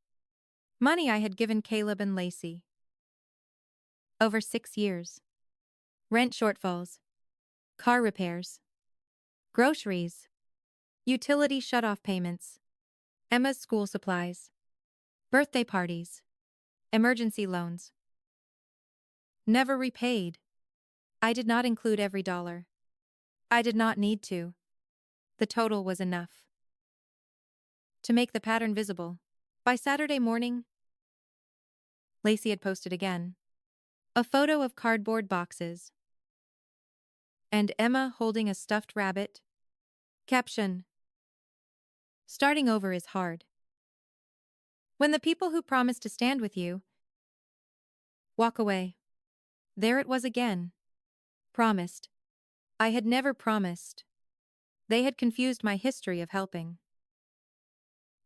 Money I had given Caleb and Lacey. Over 6 years. Rent shortfalls. Car repairs. Groceries. Utility shut-off payments. Emma's school supplies. Birthday parties. Emergency loans. Never repaid. I did not include every dollar. I did not need to. The total was enough. To make the pattern visible. By Saturday morning, Lacey had posted again. A photo of cardboard boxes. And Emma holding a stuffed rabbit. Caption: "Starting over is hard. When the people who promise to stand with you walk away." There it was again. Promised. I had never promised. They had confused my history of helping.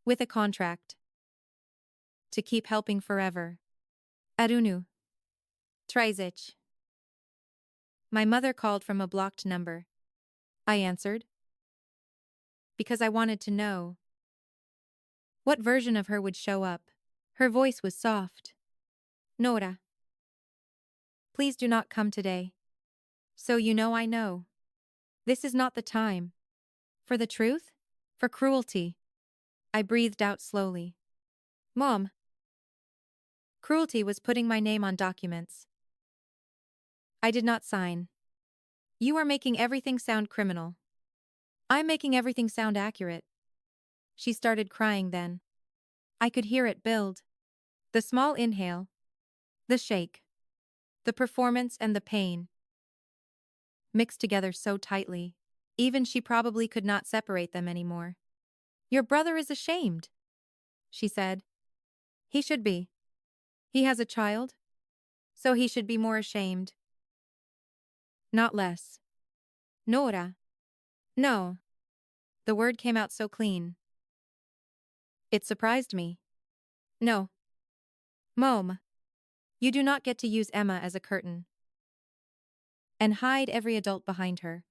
With a contract. To keep helping forever. Arunu. Trizic. My mother called from a blocked number. I answered. Because I wanted to know what version of her would show up. Her voice was soft. "Nora. Please do not come today. So you know I know. This is not the time. For the truth? For cruelty." I breathed out slowly. "Mom." Cruelty was putting my name on documents I did not sign. "You are making everything sound criminal." "I'm making everything sound accurate." She started crying then. I could hear it build. The small inhale. The shake. The performance and the pain. Mixed together so tightly. Even she probably could not separate them anymore. "Your brother is ashamed," she said. "He should be. He has a child. So he should be more ashamed. Not less." "Nora." "No." The word came out so clean. It surprised me. "No. Mom. You do not get to use Emma as a curtain. And hide every adult behind her."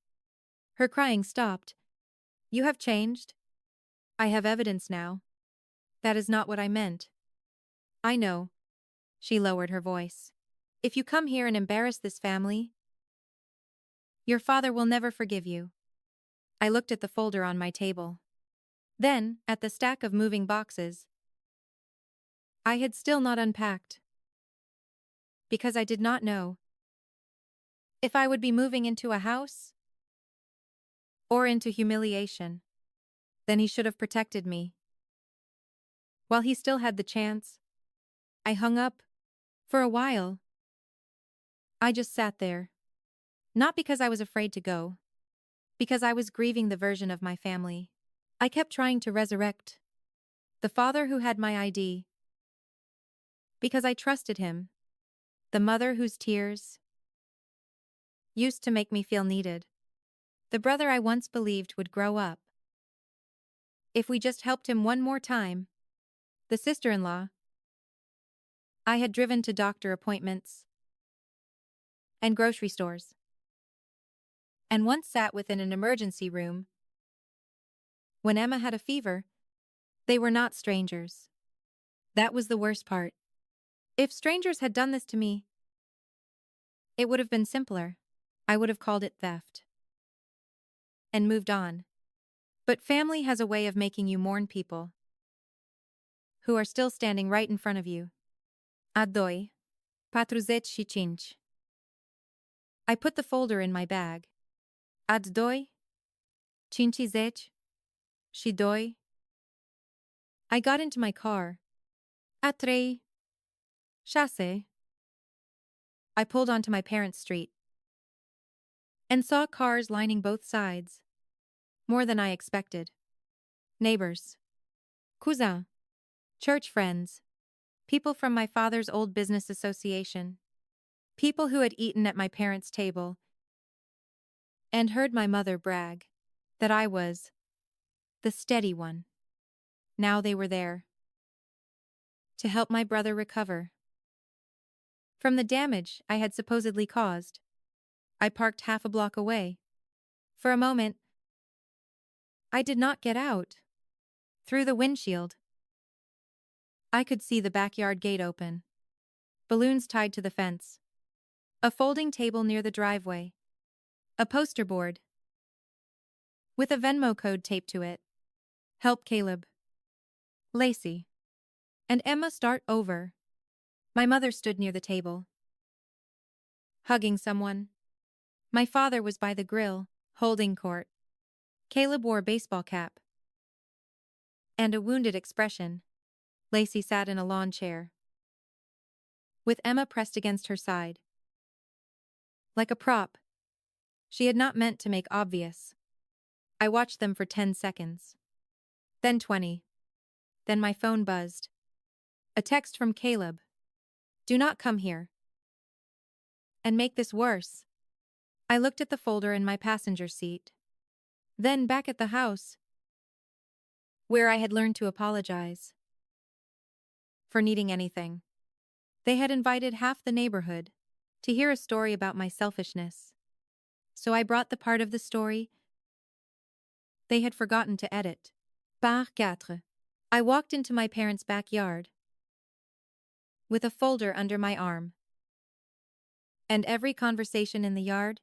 Her crying stopped. "You have changed. I have evidence now. That is not what I meant." "I know." She lowered her voice. "If you come here and embarrass this family, your father will never forgive you." I looked at the folder on my table. Then, at the stack of moving boxes. I had still not unpacked. Because I did not know if I would be moving into a house or into humiliation. Then he should have protected me. While he still had the chance, I hung up. For a while, I just sat there. Not because I was afraid to go. Because I was grieving the version of my family I kept trying to resurrect. The father who had my ID. Because I trusted him, the mother whose tears used to make me feel needed, the brother I once believed would grow up. If we just helped him one more time, the sister-in-law. I had driven to doctor appointments and grocery stores, and once sat within an emergency room. When Emma had a fever, they were not strangers. That was the worst part. If strangers had done this to me, it would have been simpler. I would have called it theft and moved on. But family has a way of making you mourn people who are still standing right in front of you. A doi, 45. I put the folder in my bag. A doi, 50. She doi. I got into my car. A trei. Chasse. I pulled onto my parents' street and saw cars lining both sides. More than I expected. Neighbors. Cousin. Church friends. People from my father's old business association. People who had eaten at my parents' table and heard my mother brag that I was the steady one. Now they were there to help my brother recover from the damage I had supposedly caused. I parked half a block away. For a moment, I did not get out. Through the windshield, I could see the backyard gate open, balloons tied to the fence, a folding table near the driveway, a poster board with a Venmo code taped to it. Help Caleb, Lacey, and Emma start over. My mother stood near the table, hugging someone. My father was by the grill, holding court. Caleb wore a baseball cap and a wounded expression. Lacey sat in a lawn chair, with Emma pressed against her side. Like a prop she had not meant to make obvious. I watched them for 10 seconds. Then 20. Then my phone buzzed. A text from Caleb. Do not come here and make this worse. I looked at the folder in my passenger seat. Then back at the house, where I had learned to apologize for needing anything. They had invited half the neighborhood to hear a story about my selfishness. So I brought the part of the story they had forgotten to edit. Par 4. I walked into my parents' backyard with a folder under my arm. And every conversation in the yard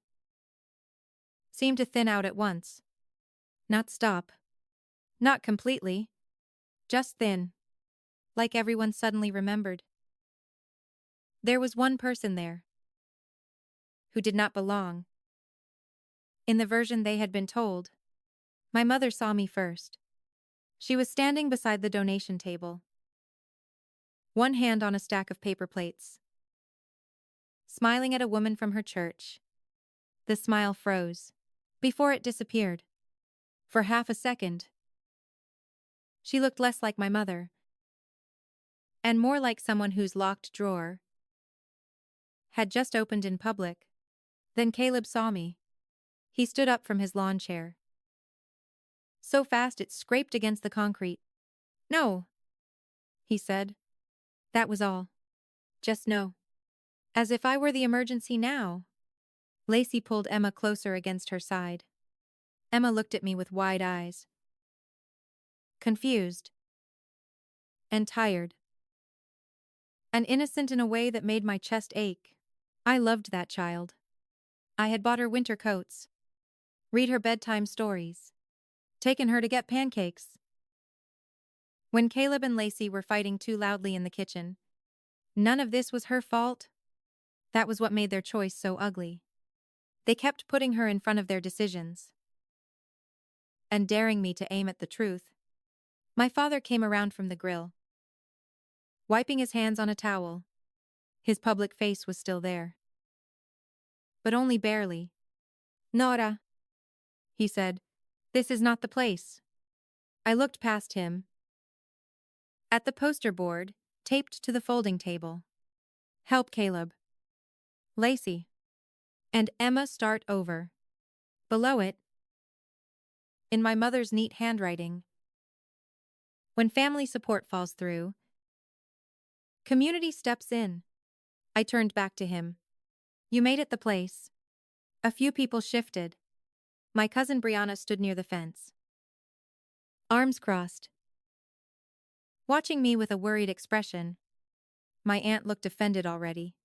seemed to thin out at once. Not stop. Not completely. Just thin. Like everyone suddenly remembered. There was one person there who did not belong. In the version they had been told, my mother saw me first. She was standing beside the donation table, one hand on a stack of paper plates, smiling at a woman from her church. The smile froze before it disappeared. For half a second, she looked less like my mother and more like someone whose locked drawer had just opened in public. Then Caleb saw me. He stood up from his lawn chair, so fast it scraped against the concrete. No, he said. That was all. Just no. As if I were the emergency now. Lacey pulled Emma closer against her side. Emma looked at me with wide eyes, confused and tired, and innocent in a way that made my chest ache. I loved that child. I had bought her winter coats, read her bedtime stories, taken her to get pancakes. When Caleb and Lacey were fighting too loudly in the kitchen, none of this was her fault. That was what made their choice so ugly. They kept putting her in front of their decisions and daring me to aim at the truth. My father came around from the grill, wiping his hands on a towel. His public face was still there, but only barely. Nora, he said, this is not the place. I looked past him at the poster board, taped to the folding table. Help Caleb. Lacey. And Emma start over. Below it, in my mother's neat handwriting. When family support falls through, community steps in. I turned back to him. You made it the place. A few people shifted. My cousin Brianna stood near the fence, arms crossed, watching me with a worried expression. My aunt looked offended already.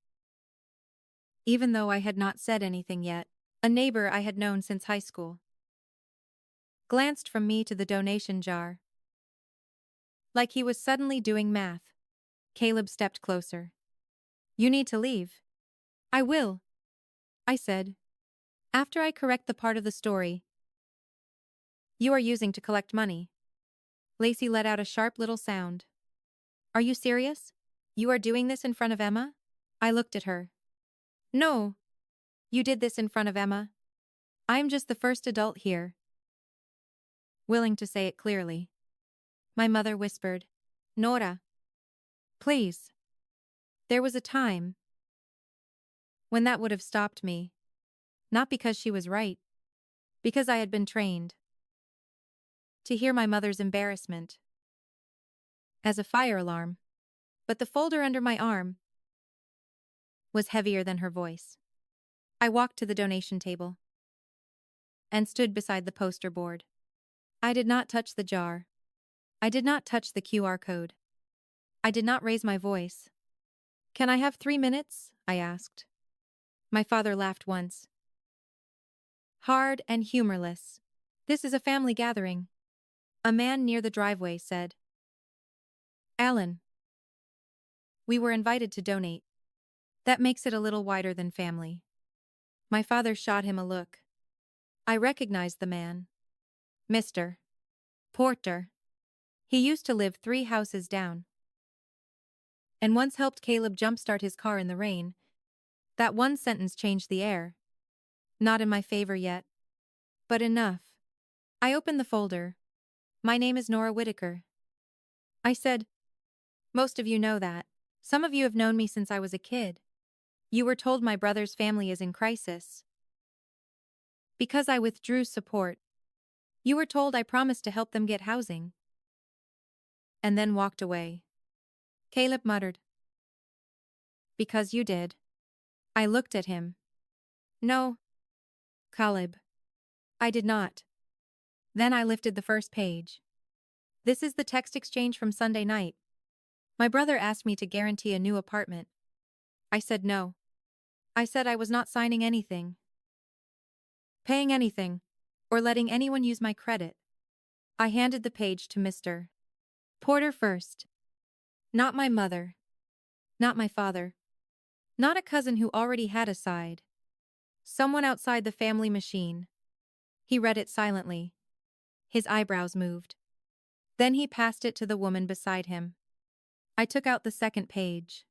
Even though I had not said anything yet, a neighbor I had known since high school glanced from me to the donation jar. Like he was suddenly doing math. Caleb stepped closer. You need to leave. I will, I said. After I correct the part of the story you are using to collect money. Lacey let out a sharp little sound. Are you serious? You are doing this in front of Emma? I looked at her. No. You did this in front of Emma. I am just the first adult here. Willing to say it clearly. My mother whispered, Nora. Please. There was a time when that would have stopped me. Not because she was right. Because I had been trained to hear my mother's embarrassment as a fire alarm. But the folder under my arm was heavier than her voice. I walked to the donation table and stood beside the poster board. I did not touch the jar. I did not touch the QR code. I did not raise my voice. Can I have 3 minutes? I asked. My father laughed once. Hard and humorless. This is a family gathering. A man near the driveway said. Alan. We were invited to donate. That makes it a little wider than family. My father shot him a look. I recognized the man. Mr. Porter. He used to live 3 houses down. And once helped Caleb jumpstart his car in the rain. That one sentence changed the air. Not in my favor yet. But enough. I opened the folder. My name is Nora Whitaker. I said, most of you know that. Some of you have known me since I was a kid. You were told my brother's family is in crisis. Because I withdrew support. You were told I promised to help them get housing. And then walked away. Caleb muttered. Because you did. I looked at him. No. Caleb. I did not. Then I lifted the first page. This is the text exchange from Sunday night. My brother asked me to guarantee a new apartment. I said no. I said I was not signing anything, paying anything, or letting anyone use my credit. I handed the page to Mr. Porter first. Not my mother. Not my father. Not a cousin who already had a side. Someone outside the family machine. He read it silently. His eyebrows moved. Then he passed it to the woman beside him. I took out the second page.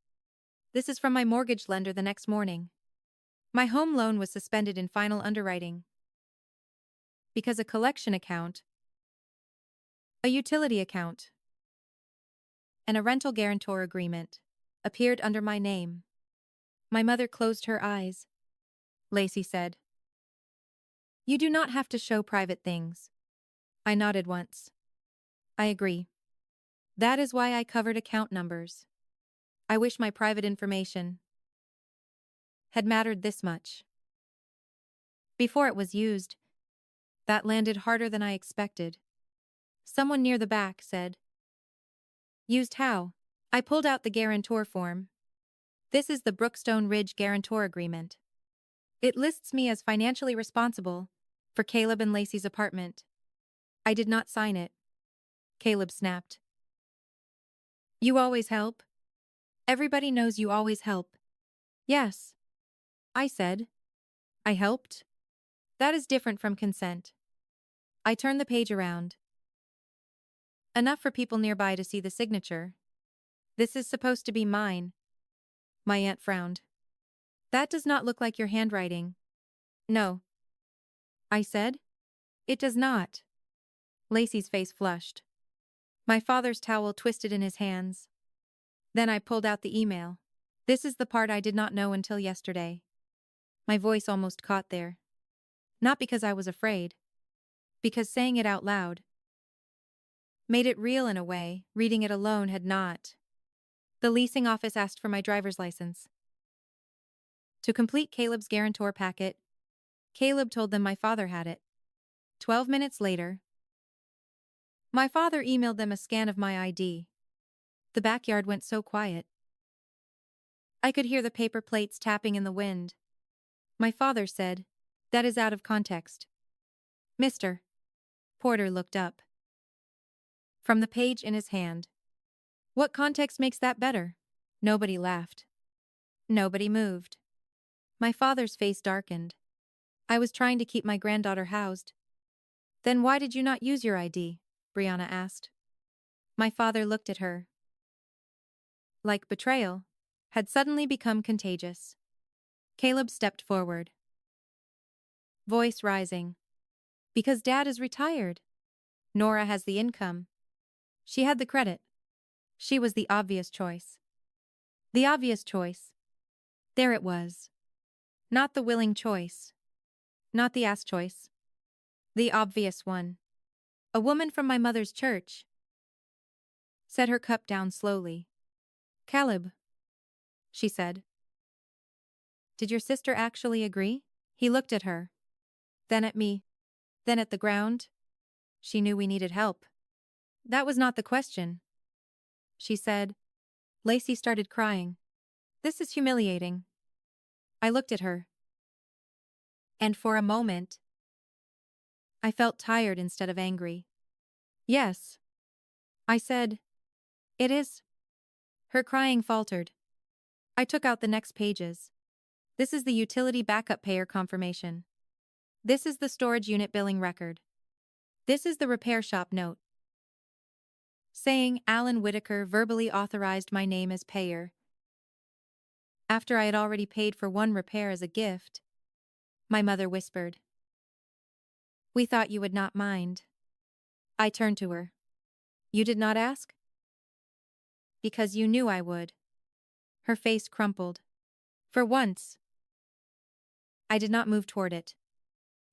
This is from my mortgage lender the next morning. My home loan was suspended in final underwriting because a collection account, a utility account, and a rental guarantor agreement appeared under my name. My mother closed her eyes. Lacey said, You do not have to show private things. I nodded once. I agree. That is why I covered account numbers. I wish my private information had mattered this much. Before it was used, that landed harder than I expected. Someone near the back said, Used how? I pulled out the guarantor form. This is the Brookstone Ridge Guarantor Agreement. It lists me as financially responsible for Caleb and Lacey's apartment. I did not sign it. Caleb snapped. You always help? Everybody knows you always help. Yes. I said. I helped? That is different from consent. I turned the page around. Enough for people nearby to see the signature. This is supposed to be mine. My aunt frowned. That does not look like your handwriting. No. I said. It does not. Lacey's face flushed. My father's towel twisted in his hands. Then I pulled out the email. This is the part I did not know until yesterday. My voice almost caught there. Not because I was afraid. Because saying it out loud made it real in a way reading it alone had not. The leasing office asked for my driver's license. To complete Caleb's guarantor packet, Caleb told them my father had it. 12 minutes later, my father emailed them a scan of my ID. The backyard went so quiet. I could hear the paper plates tapping in the wind. My father said, "That is out of context." "Mr. Porter looked up from the page in his hand. "What context makes that better?" Nobody laughed. Nobody moved. My father's face darkened. "I was trying to keep my granddaughter housed." "Then why did you not use your ID?" Brianna asked. My father looked at her. Like betrayal, had suddenly become contagious. Caleb stepped forward. Voice rising. "Because Dad is retired. Nora has the income. She had the credit. She was the obvious choice." The obvious choice. There it was. Not the willing choice. Not the asked choice. The obvious one. A woman from my mother's church. Set her cup down slowly. "Caleb," she said. "Did your sister actually agree?" He looked at her. Then at me. Then at the ground. She knew we needed help. "That was not the question," she said. Lacey started crying. "This is humiliating." I looked at her. And for a moment, I felt tired instead of angry. "Yes," I said. "It is." Her crying faltered. I took out the next pages. This is the utility backup payer confirmation. This is the storage unit billing record. This is the repair shop note. Saying Alan Whitaker verbally authorized my name as payer. After I had already paid for one repair as a gift, my mother whispered, "We thought you would not mind." I turned to her. "You did not ask?" "Because you knew I would." Her face crumpled. For once, I did not move toward it.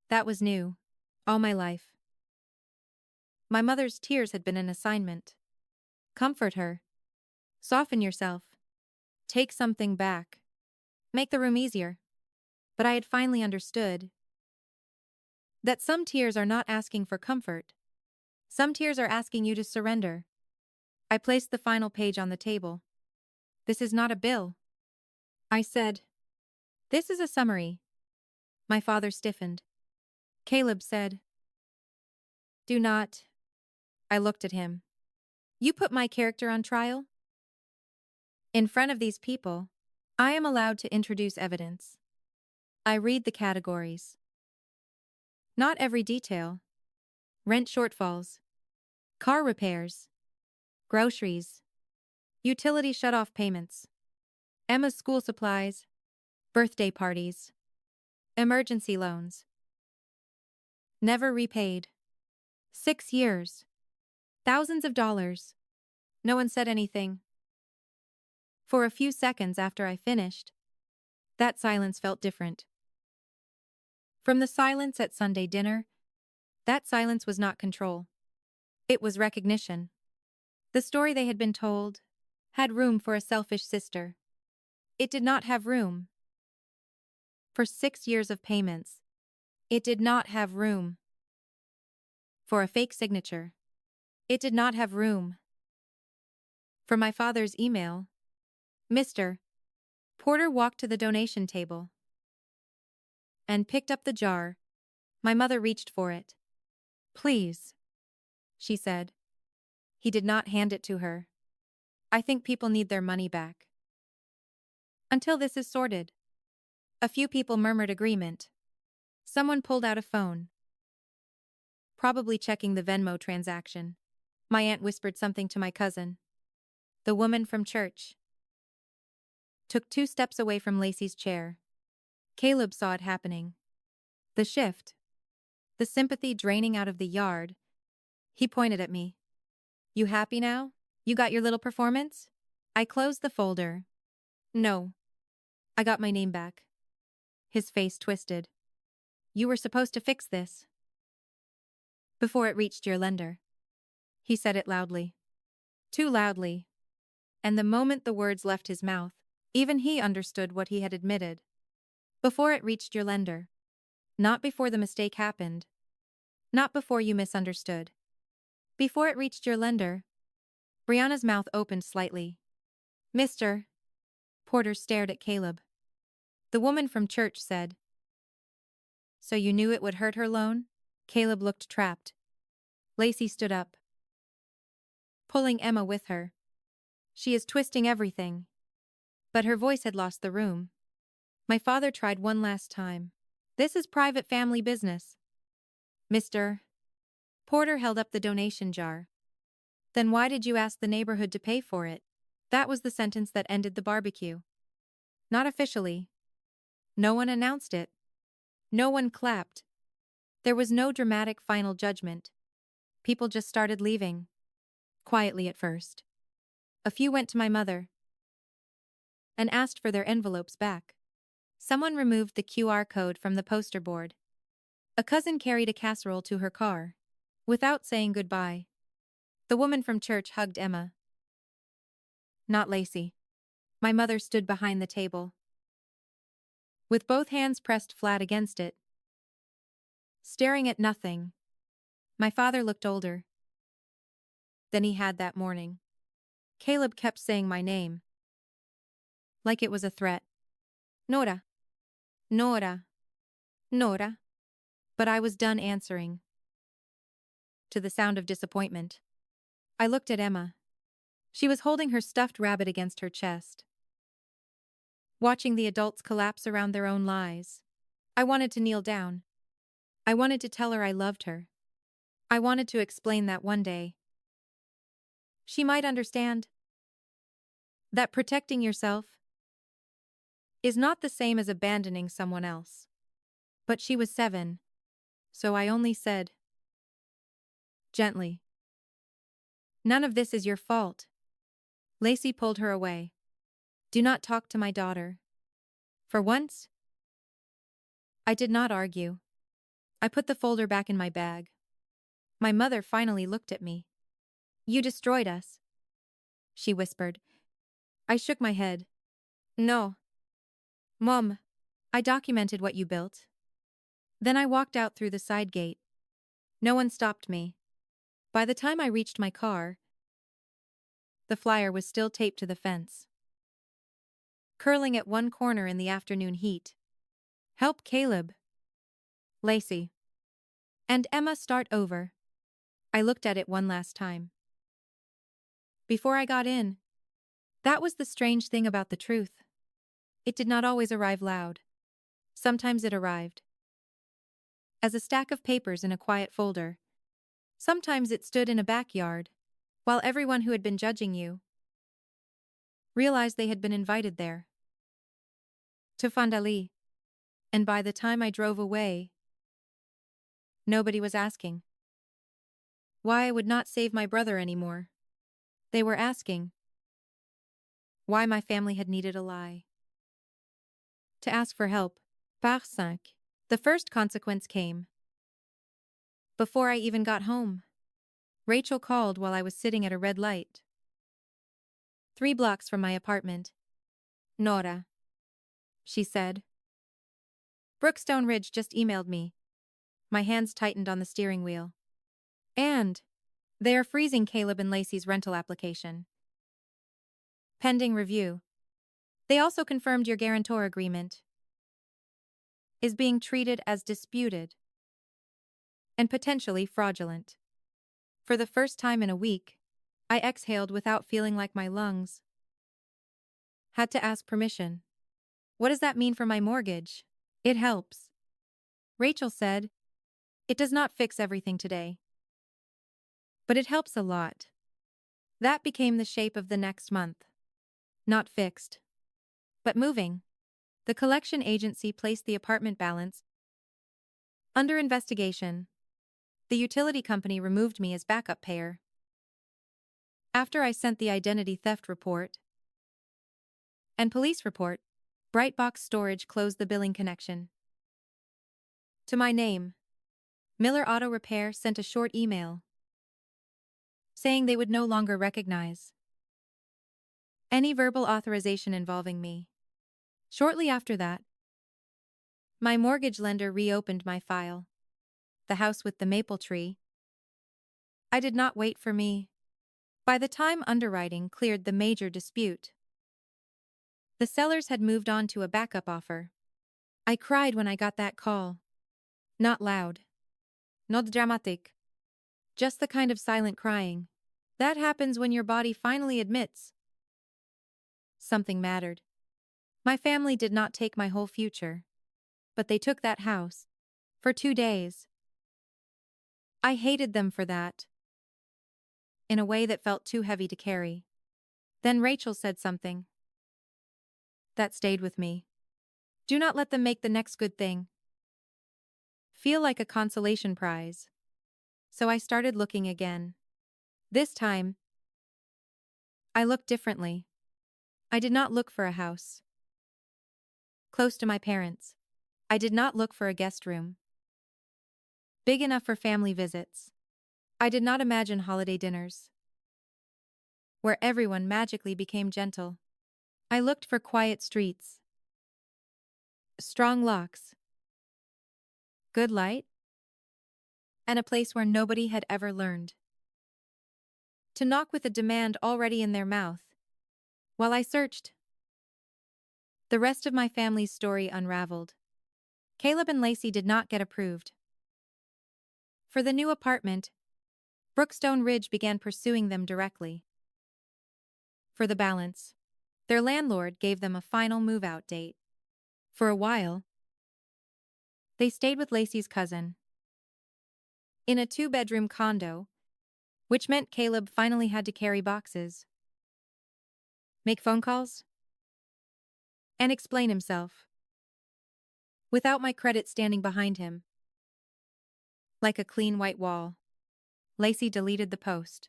That was new. All my life. My mother's tears had been an assignment. Comfort her. Soften yourself. Take something back. Make the room easier. But I had finally understood that some tears are not asking for comfort. Some tears are asking you to surrender. I placed the final page on the table. "This is not a bill," I said. "This is a summary." My father stiffened. Caleb said, "Do not." I looked at him. "You put my character on trial?" "In front of these people, I am allowed to introduce evidence. I read the categories. Not every detail. Rent shortfalls. Car repairs. Groceries. Utility shut-off payments. Emma's school supplies. Birthday parties. Emergency loans. Never repaid. 6 years. Thousands of dollars." No one said anything. For a few seconds after I finished, that silence felt different. From the silence at Sunday dinner, that silence was not control. It was recognition. The story they had been told had room for a selfish sister. It did not have room for 6 years of payments. It did not have room for a fake signature. It did not have room for my father's email. Mr. Porter walked to the donation table and picked up the jar. My mother reached for it. "Please," she said. He did not hand it to her. "I think people need their money back. Until this is sorted." A few people murmured agreement. Someone pulled out a phone. Probably checking the Venmo transaction. My aunt whispered something to my cousin. The woman from church took 2 steps away from Lacey's chair. Caleb saw it happening. The shift. The sympathy draining out of the yard. He pointed at me. "You happy now? You got your little performance?" I closed the folder. No. I got my name back. His face twisted. You were supposed to fix this. Before it reached your lender. He said it loudly. Too loudly. And the moment the words left his mouth, even he understood what he had admitted. Before it reached your lender. Not before the mistake happened. Not before you misunderstood. Before it reached your lender. Brianna's mouth opened slightly. Mr. Porter stared at Caleb. The woman from church said. So you knew it would hurt her loan? Caleb looked trapped. Lacey stood up, pulling Emma with her. She is twisting everything. But her voice had lost the room. My father tried one last time. This is private family business. Mr. Porter held up the donation jar. Then why did you ask the neighborhood to pay for it? That was the sentence that ended the barbecue. Not officially. No one announced it. No one clapped. There was no dramatic final judgment. People just started leaving. Quietly at first. A few went to my mother and asked for their envelopes back. Someone removed the QR code from the poster board. A cousin carried a casserole to her car. Without saying goodbye. The woman from church hugged Emma. Not Lacey. My mother stood behind the table, with both hands pressed flat against it, staring at nothing. My father looked older than he had that morning. Caleb kept saying my name, like it was a threat. Nora. Nora. Nora. But I was done answering to the sound of disappointment. I looked at Emma. She was holding her stuffed rabbit against her chest, watching the adults collapse around their own lies. I wanted to kneel down. I wanted to tell her I loved her. I wanted to explain that one day she might understand that protecting yourself is not the same as abandoning someone else. But she was 7, so I only said, gently, none of this is your fault. Lacey pulled her away. Do not talk to my daughter. For once, I did not argue. I put the folder back in my bag. My mother finally looked at me. You destroyed us, she whispered. I shook my head. No. Mom, I documented what you built. Then I walked out through the side gate. No one stopped me. By the time I reached my car, the flyer was still taped to the fence, curling at one corner in the afternoon heat. Help Caleb, Lacey, and Emma start over. I looked at it one last time before I got in. That was the strange thing about the truth. It did not always arrive loud. Sometimes it arrived as a stack of papers in a quiet folder. Sometimes it stood in a backyard, while everyone who had been judging you realized they had been invited there to Fandali. And by the time I drove away, nobody was asking why I would not save my brother anymore. They were asking why my family had needed a lie to ask for help. Par 5. The first consequence came before I even got home. Rachel called while I was sitting at a red light 3 blocks from my apartment. Nora, she said. Brookstone Ridge just emailed me. My hands tightened on the steering wheel. And they are freezing Caleb and Lacey's rental application, pending review. They also confirmed your guarantor agreement is being treated as disputed and potentially fraudulent. For the first time in a week, I exhaled without feeling like my lungs had to ask permission. What does that mean for my mortgage? It helps, Rachel said. It does not fix everything today, but it helps a lot. That became the shape of the next month. Not fixed, but moving. The collection agency placed the apartment balance under investigation. The utility company removed me as backup payer after I sent the identity theft report. And police report. Brightbox Storage closed the billing connection. To my name. Miller Auto Repair sent a short email saying they would no longer recognize any verbal authorization involving me. Shortly after that, my mortgage lender reopened my file. The house with the maple tree. I did not wait for me. By the time underwriting cleared the major dispute, the sellers had moved on to a backup offer. I cried when I got that call. Not loud. Not dramatic. Just the kind of silent crying that happens when your body finally admits something mattered. My family did not take my whole future, but they took that house for 2 days. I hated them for that, in a way that felt too heavy to carry. Then Rachel said something that stayed with me. Do not let them make the next good thing feel like a consolation prize. So I started looking again. This time, I looked differently. I did not look for a house close to my parents. I did not look for a guest room big enough for family visits. I did not imagine holiday dinners where everyone magically became gentle. I looked for quiet streets, strong locks, good light, and a place where nobody had ever learned to knock with a demand already in their mouth. While I searched, the rest of my family's story unraveled. Caleb and Lacey did not get approved for the new apartment. Brookstone Ridge began pursuing them directly for the balance. Their landlord gave them a final move-out date. For a while, they stayed with Lacey's cousin in a 2-bedroom condo, which meant Caleb finally had to carry boxes, make phone calls, and explain himself without my credit standing behind him like a clean white wall. Lacey deleted the post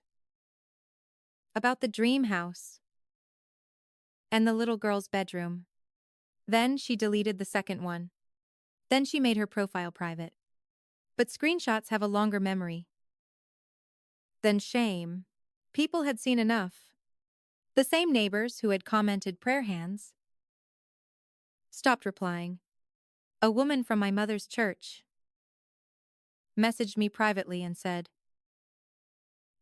about the dream house and the little girl's bedroom. Then she deleted the second one. Then she made her profile private. But screenshots have a longer memory than shame. People had seen enough. The same neighbors who had commented prayer hands stopped replying. A woman from my mother's church messaged me privately and said,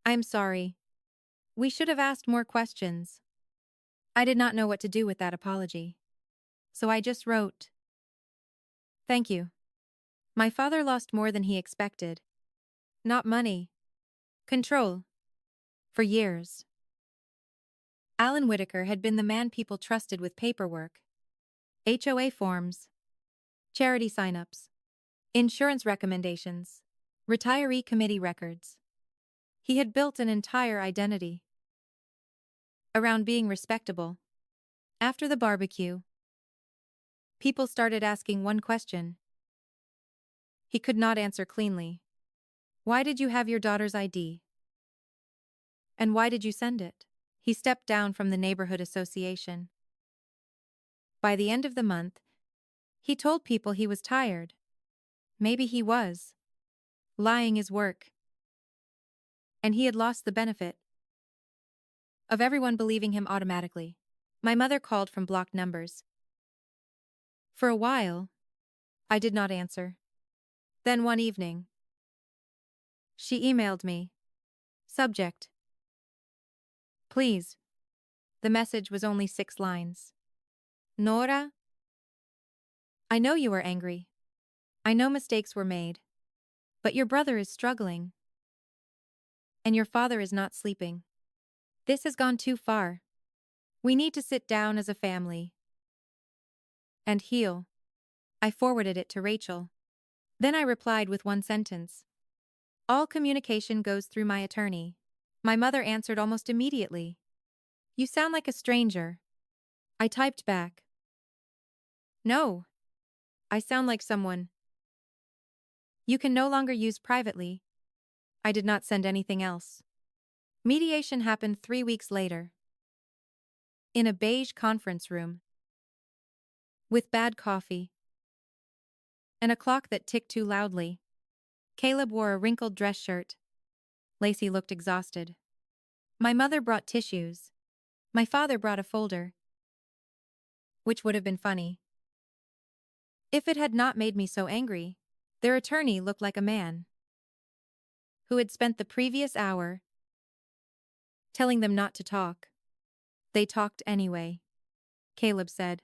"I'm sorry. We should have asked more questions." I did not know what to do with that apology. So I just wrote, "Thank you. My father lost more than he expected. Not money. Control. For years." Alan Whitaker had been the man people trusted with paperwork, HOA forms, charity signups, insurance recommendations, retiree committee records. He had built an entire identity around being respectable. After the barbecue, people started asking one question he could not answer cleanly. Why did you have your daughter's ID? And why did you send it? He stepped down from the neighborhood association. By the end of the month, he told people he was tired. Maybe he was. Lying is work. And he had lost the benefit of everyone believing him automatically. My mother called from blocked numbers. For a while, I did not answer. Then one evening, she emailed me. Subject: Please. The message was only 6 lines. Nora, I know you are angry. I know mistakes were made. But your brother is struggling. And your father is not sleeping. This has gone too far. We need to sit down as a family and heal. I forwarded it to Rachel. Then I replied with one sentence. All communication goes through my attorney. My mother answered almost immediately. You sound like a stranger. I typed back. No. I sound like someone you can no longer use privately. I did not send anything else. Mediation happened 3 weeks later. In a beige conference room, with bad coffee, and a clock that ticked too loudly, Caleb wore a wrinkled dress shirt. Lacey looked exhausted. My mother brought tissues. My father brought a folder. Which would have been funny if it had not made me so angry. Their attorney looked like a man who had spent the previous hour telling them not to talk. They talked anyway, Caleb said.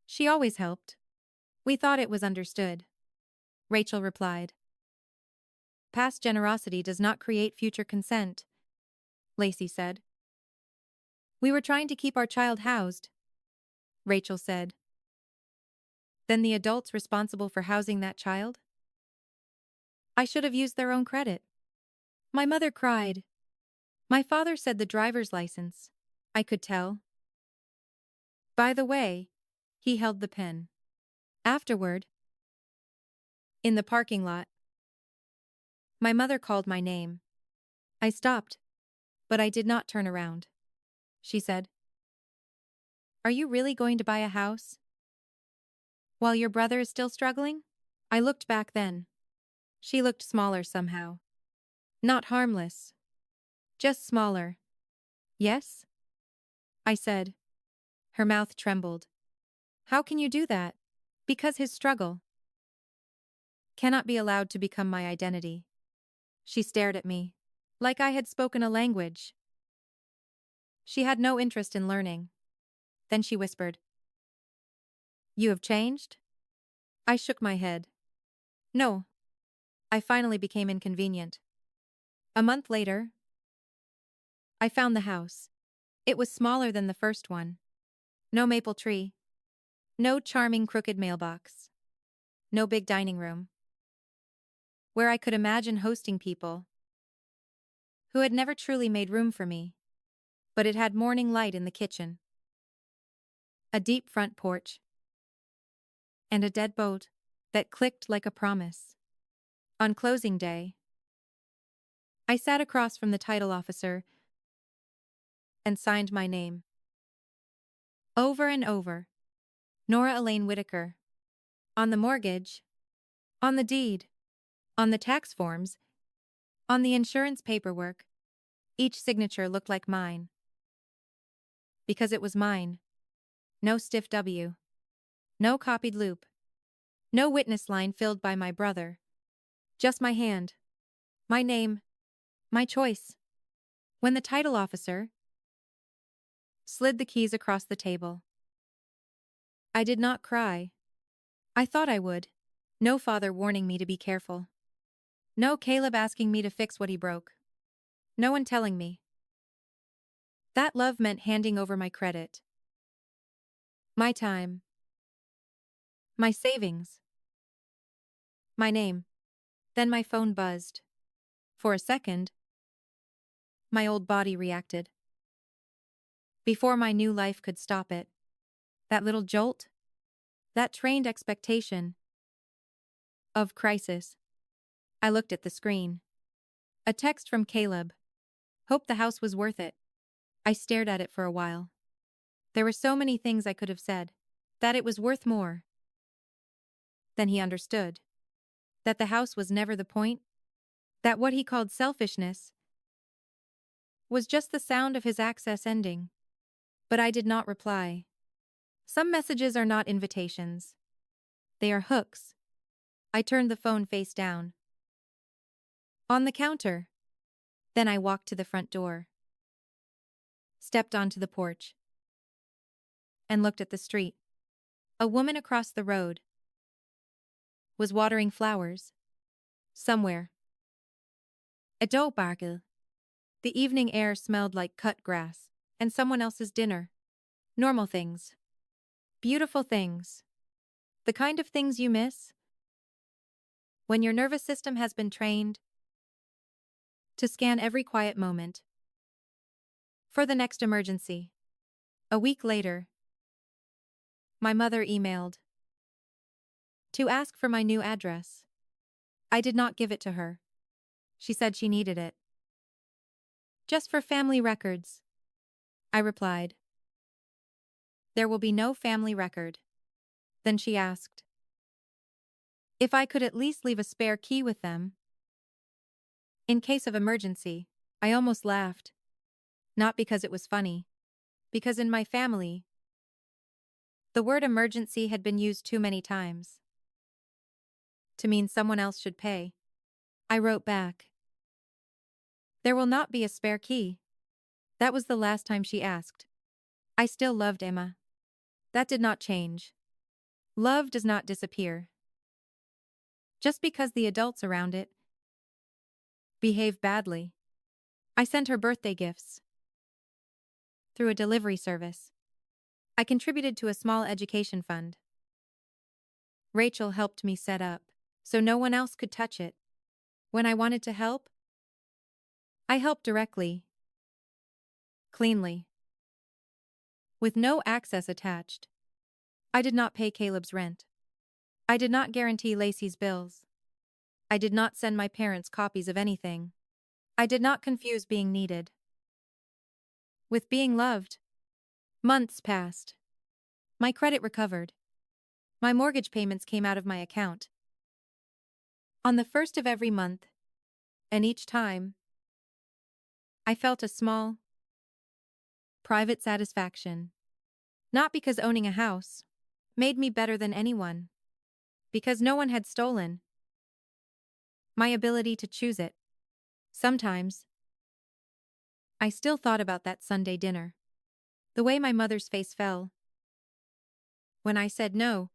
She always helped. We thought it was understood, Rachel replied. Past generosity does not create future consent, Lacey said. We were trying to keep our child housed, Rachel said. Then the adults responsible for housing that child? I should have used their own credit. My mother cried. My father said the driver's license. I could tell. By the way, he held the pen. Afterward, in the parking lot, my mother called my name. I stopped, but I did not turn around. She said, Are you really going to buy a house? While your brother is still struggling? I looked back then. She looked smaller somehow. Not harmless. Just smaller. Yes? I said. Her mouth trembled. How can you do that? Because his struggle cannot be allowed to become my identity. She stared at me, like I had spoken a language she had no interest in learning. Then she whispered, You have changed? I shook my head. No. I finally became inconvenient. A month later, I found the house. It was smaller than the first one. No maple tree. No charming crooked mailbox. No big dining room, where I could imagine hosting people who had never truly made room for me. But it had morning light in the kitchen, a deep front porch, and a deadbolt that clicked like a promise. On closing day, I sat across from the title officer and signed my name. Over and over. Nora Elaine Whitaker. On the mortgage, on the deed, on the tax forms, on the insurance paperwork. Each signature looked like mine. Because it was mine. No stiff W. No copied loop. No witness line filled by my brother. Just my hand. My name. My choice. When the title officer slid the keys across the table, I did not cry. I thought I would. No father warning me to be careful. No Caleb asking me to fix what he broke. No one telling me that love meant handing over my credit, my time, my savings, my name. Then my phone buzzed. For a second, my old body reacted. Before my new life could stop it, that little jolt, that trained expectation of crisis. I looked at the screen. A text from Caleb. Hope the house was worth it. I stared at it for a while. There were so many things I could have said. That it was worth more. Then he understood. That the house was never the point. That what he called selfishness was just the sound of his access ending. But I did not reply. Some messages are not invitations. They are hooks. I turned the phone face down. On the counter. Then I walked to the front door. Stepped onto the porch. And looked at the street. A woman across the road was watering flowers. Somewhere. At Dobargel. The evening air smelled like cut grass and someone else's dinner. Normal things. Beautiful things. The kind of things you miss when your nervous system has been trained to scan every quiet moment for the next emergency. A week later, my mother emailed to ask for my new address. I did not give it to her. She said she needed it. Just for family records, I replied. There will be no family record. Then she asked if I could at least leave a spare key with them. In case of emergency. I almost laughed. Not because it was funny. Because in my family, the word emergency had been used too many times to mean someone else should pay. I wrote back. There will not be a spare key. That was the last time she asked. I still loved Emma. That did not change. Love does not disappear. Just because the adults around it behave badly. I sent her birthday gifts through a delivery service. I contributed to a small education fund. Rachel helped me set up, so no one else could touch it. When I wanted to help, I helped directly, cleanly, with no access attached. I did not pay Caleb's rent. I did not guarantee Lacey's bills. I did not send my parents copies of anything. I did not confuse being needed with being loved. Months passed. My credit recovered. My mortgage payments came out of my account on the first of every month, and each time, I felt a small, private satisfaction. Not because owning a house made me better than anyone, because no one had stolen my ability to choose it. Sometimes, I still thought about that Sunday dinner. The way my mother's face fell when I said no.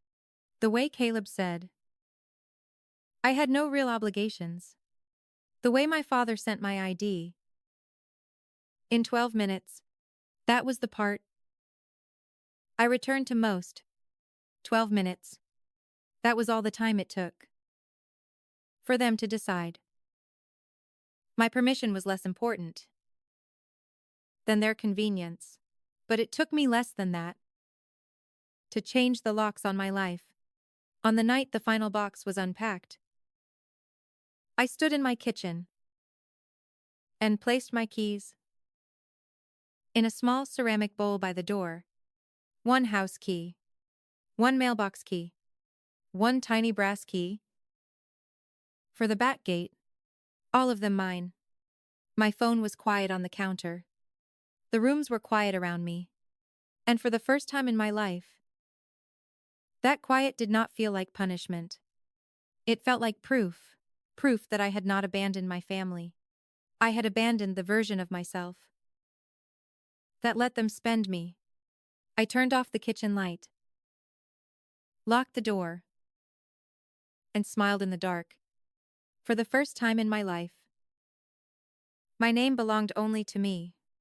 The way Caleb said I had no real obligations. The way my father sent my ID in 12 minutes. That was the part I returned to most. 12 minutes. That was all the time it took for them to decide. My permission was less important than their convenience, but it took me less than that to change the locks on my life. On the night the final box was unpacked, I stood in my kitchen and placed my keys in a small ceramic bowl by the door. One house key, one mailbox key, one tiny brass key for the back gate, all of them mine. My phone was quiet on the counter. The rooms were quiet around me. And for the first time in my life, that quiet did not feel like punishment. It felt like proof that I had not abandoned my family. I had abandoned the version of myself that let them spend me. I turned off the kitchen light, locked the door, and smiled in the dark. For the first time in my life, my name belonged only to me.